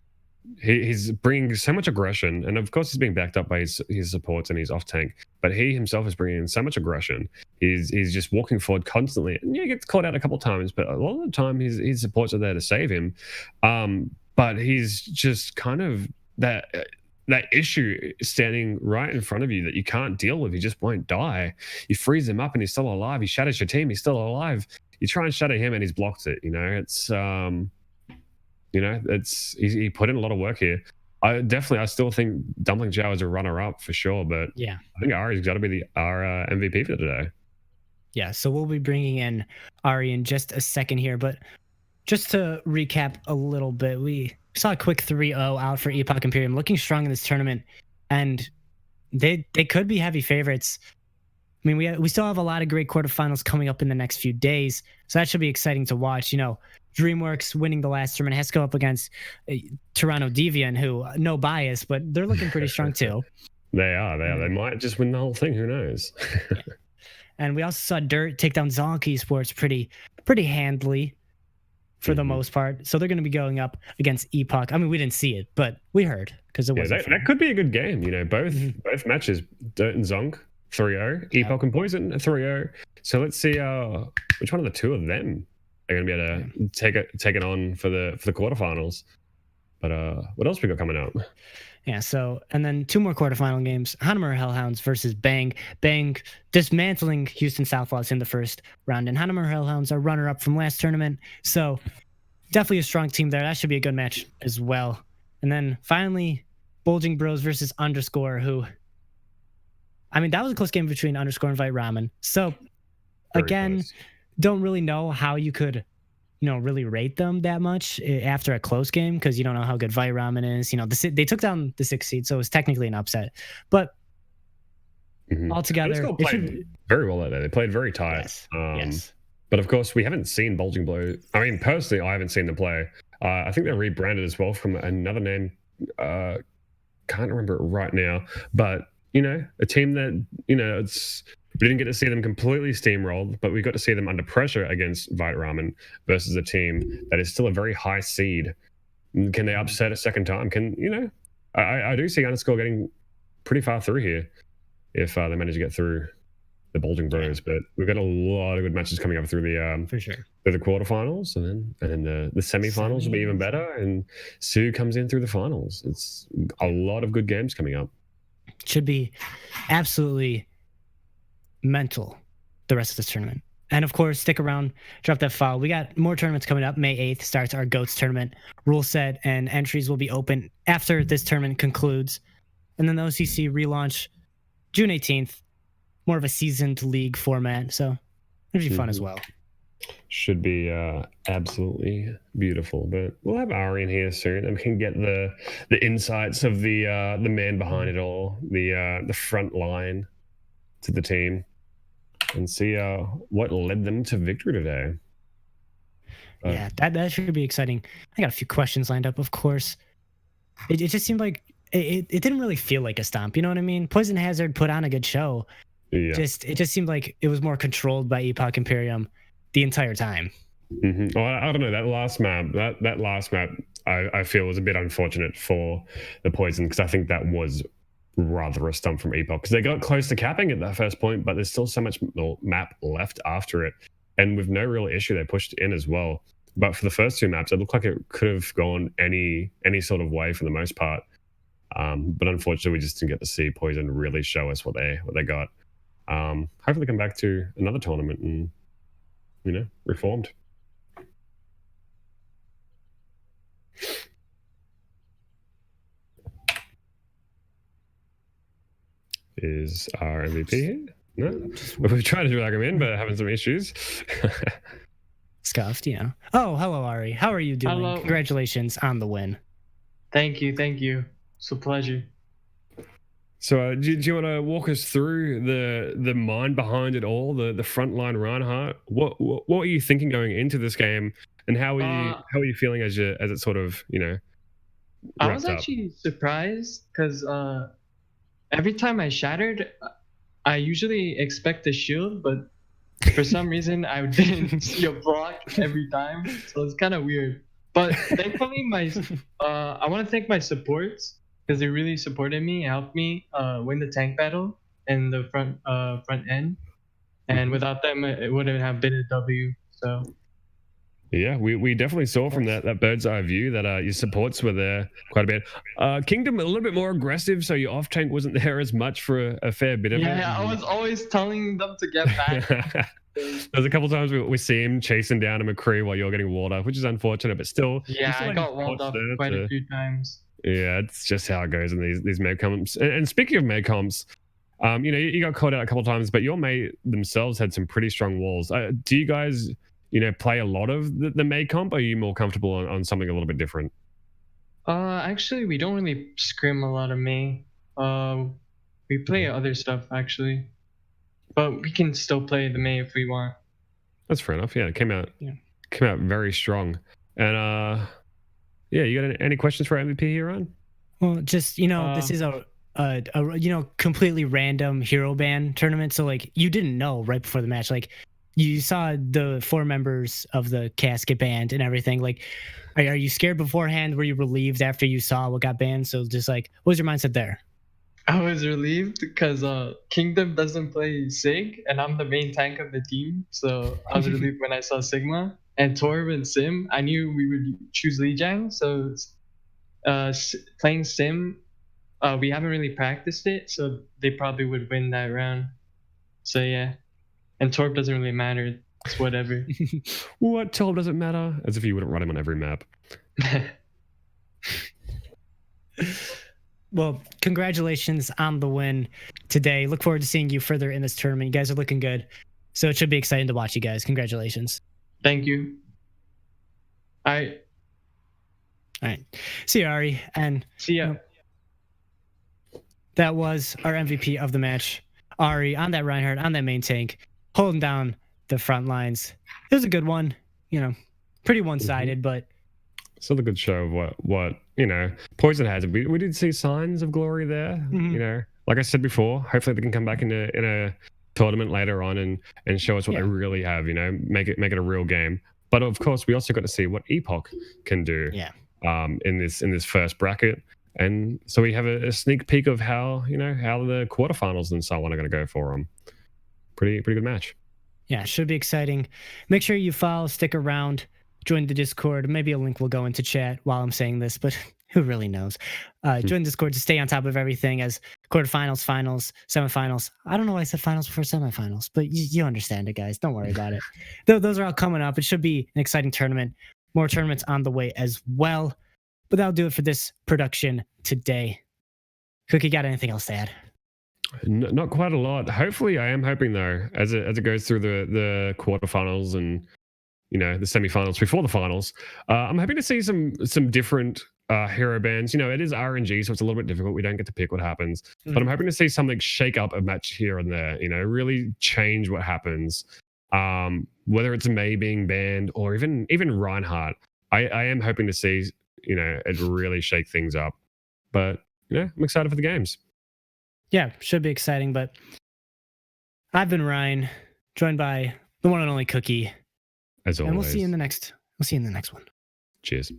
He's bringing so much aggression, and of course he's being backed up by his supports and his off tank. But he himself is bringing in so much aggression. He's just walking forward constantly, and he gets caught out a couple of times. But a lot of the time, his supports are there to save him. But he's just kind of that issue standing right in front of you that you can't deal with. He just won't die. You freeze him up, and he's still alive. He shatters your team. He's still alive. You try and shatter him, and he's blocked it. You know, it's you know, he put in a lot of work here. I still think Dumpling Jow is a runner-up for sure, but yeah, I think Ari's got to be our MVP for today. Yeah, so we'll be bringing in Ari in just a second here, but just to recap a little bit, we saw a quick 3-0 out for Epoch Imperium, looking strong in this tournament, and they could be heavy favorites. I mean, we still have a lot of great quarterfinals coming up in the next few days, so that should be exciting to watch. You know, DreamWorks winning the last tournament has to go up against Toronto Deviant, who, no bias, but they're looking pretty strong too. They are. They might just win the whole thing. Who knows? Yeah. And we also saw Dirt take down ZONKESPORTS pretty handily for the most part. So they're going to be going up against Epoch. I mean, we didn't see it, but we heard because it was. That could be a good game. You know, both matches, Dirt and Zonk 3-0, Epoch and Poison 3-0. So let's see which one of the two of them are going to be able to take it on for the quarterfinals. But what else we got coming up? Yeah, so, and then 2 more quarterfinal games. Hanamura Hellhounds versus Bang. Bang dismantling Houston Southlaws in the first round. And Hanamura Hellhounds are runner-up from last tournament. So definitely a strong team there. That should be a good match as well. And then finally, Bulging Bros versus Underscore, who, I mean, that was a close game between Underscore and Vite Ramen. So, again, don't really know how you could really rate them that much after a close game because you don't know how good Ramen is. They took down the 6th seed, so it was technically an upset. But altogether, Underscore played very well that day. They played very tight. Yes. But of course, we haven't seen Bulging Blue. I mean, personally, I haven't seen them play. I think they're rebranded as well from another name. Can't remember it right now. But, a team that, we didn't get to see them completely steamrolled, but we got to see them under pressure against Vite Ramen versus a team that is still a very high seed. Can they upset a second time? I do see Underscore getting pretty far through here if they manage to get through the Bulging Bros. But we've got a lot of good matches coming up through the for sure. through the quarterfinals, and then the semifinals will be even better. And Sue comes in through the finals. It's a lot of good games coming up. Should be absolutely mental the rest of this tournament. And of course, stick around, drop that file. We got more tournaments coming up. May 8th starts our GOATS tournament. Rule set and entries will be open after this tournament concludes. And then the OCC relaunch June 18th. More of a seasoned league format. So it'll be fun as well. Should be absolutely beautiful. But we'll have Ari in here soon, and we can get the insights of the man behind it all, the front line to the team, and see what led them to victory today. Yeah, that should be exciting. I got a few questions lined up, of course. It just seemed like it didn't really feel like a stomp. You know what I mean? Poison Hazard put on a good show. Yeah. It just seemed like it was more controlled by Epoch Imperium the entire time. Well, I don't know, that last map I feel was a bit unfortunate for the Poison, because I think that was rather a stump from Epoch, because they got close to capping at that first point, but there's still so much map left after it, and with no real issue they pushed in as well. But for the first 2 maps, it looked like it could have gone any sort of way for the most part. But unfortunately, we just didn't get to see Poison really show us what they got. Hopefully come back to another tournament and reformed. Is our MVP here? No, we've tried to drag him in, but having some issues. Scuffed, Oh, hello, Ari. How are you doing? Hello. Congratulations on the win. Thank you. It's a pleasure. So, do you want to walk us through the mind behind it all, the frontline Reinhardt? What were you thinking going into this game, and how are you feeling as it sort of I was wrapped up? actually surprised because every time I shattered, I usually expect a shield, but for some reason I didn't see a block every time, so it's kind of weird. But thankfully, I want to thank my supports, because they really supported me and helped me win the tank battle in the front end. And without them, it wouldn't have been a W. So Yeah, we definitely saw from that bird's eye view that your supports were there quite a bit. Kingdom a little bit more aggressive, so your off tank wasn't there as much for a fair bit of it. yeah, I was always telling them to get back. There's a couple times we see him chasing down a McCree while you're getting walled up, which is unfortunate, but still. Yeah, I got walled up quite a few times. Yeah, it's just how it goes in these med comps. And speaking of med comps, you got called out a couple of times, but your mate themselves had some pretty strong walls. Do you guys, play a lot of the med comp? Or are you more comfortable on something a little bit different? Actually, we don't really scrim a lot of May. We play other stuff actually, but we can still play the May if we want. That's fair enough. Yeah, it came out very strong. And yeah, you got any questions for MVP here, Ron? Well, just this is a completely random hero band tournament, so like you didn't know right before the match, like you saw the 4 members of the cast get banned and everything. Like, are you scared beforehand? Were you relieved after you saw what got banned? So just like, what was your mindset there? I was relieved because Kingdom doesn't play Sig, and I'm the main tank of the team. So I was relieved when I saw Sigma and Torb and Sim. I knew we would choose Lijiang, so playing Sim, we haven't really practiced it, so they probably would win that round. So yeah, and Torb doesn't really matter. It's whatever. What? Torb doesn't matter? As if you wouldn't run him on every map. Well, congratulations on the win today. Look forward to seeing you further in this tournament. You guys are looking good, so it should be exciting to watch you guys. Congratulations. Thank you. I All right. See you, Ari. And see ya. that was our MVP of the match. Ari on that Reinhardt, on that main tank, holding down the front lines. It was a good one. Pretty one-sided, but Still a good show of what Poison has. We did see signs of glory there. Like I said before, hopefully they can come back in a tournament later on and show us what they really have. Make it a real game. But of course, we also got to see what Epoch can do. Yeah. In this first bracket, and so we have a sneak peek of how the quarterfinals and so on are going to go for them. Pretty good match. Yeah, should be exciting. Make sure you follow, stick around, join the Discord. Maybe a link will go into chat while I'm saying this, but who really knows? Join Discord to stay on top of everything as quarterfinals, finals, semifinals. I don't know why I said finals before semifinals, but you understand it, guys. Don't worry about it. Those are all coming up. It should be an exciting tournament. More tournaments on the way as well. But that'll do it for this production today. Cookie, got anything else to add? Not quite a lot. Hopefully, I am hoping though, as it goes through the quarterfinals and the semifinals before the finals, I'm hoping to see some different hero bands. It is RNG, so it's a little bit difficult. We don't get to pick what happens, but I'm hoping to see something shake up a match here and there. Really change what happens. Whether it's May being banned or even Reinhardt, I am hoping to see it really shake things up. But I'm excited for the games. Yeah, should be exciting. But I've been Ryan, joined by the one and only Cookie. As always. And we'll see you in the next one. Cheers.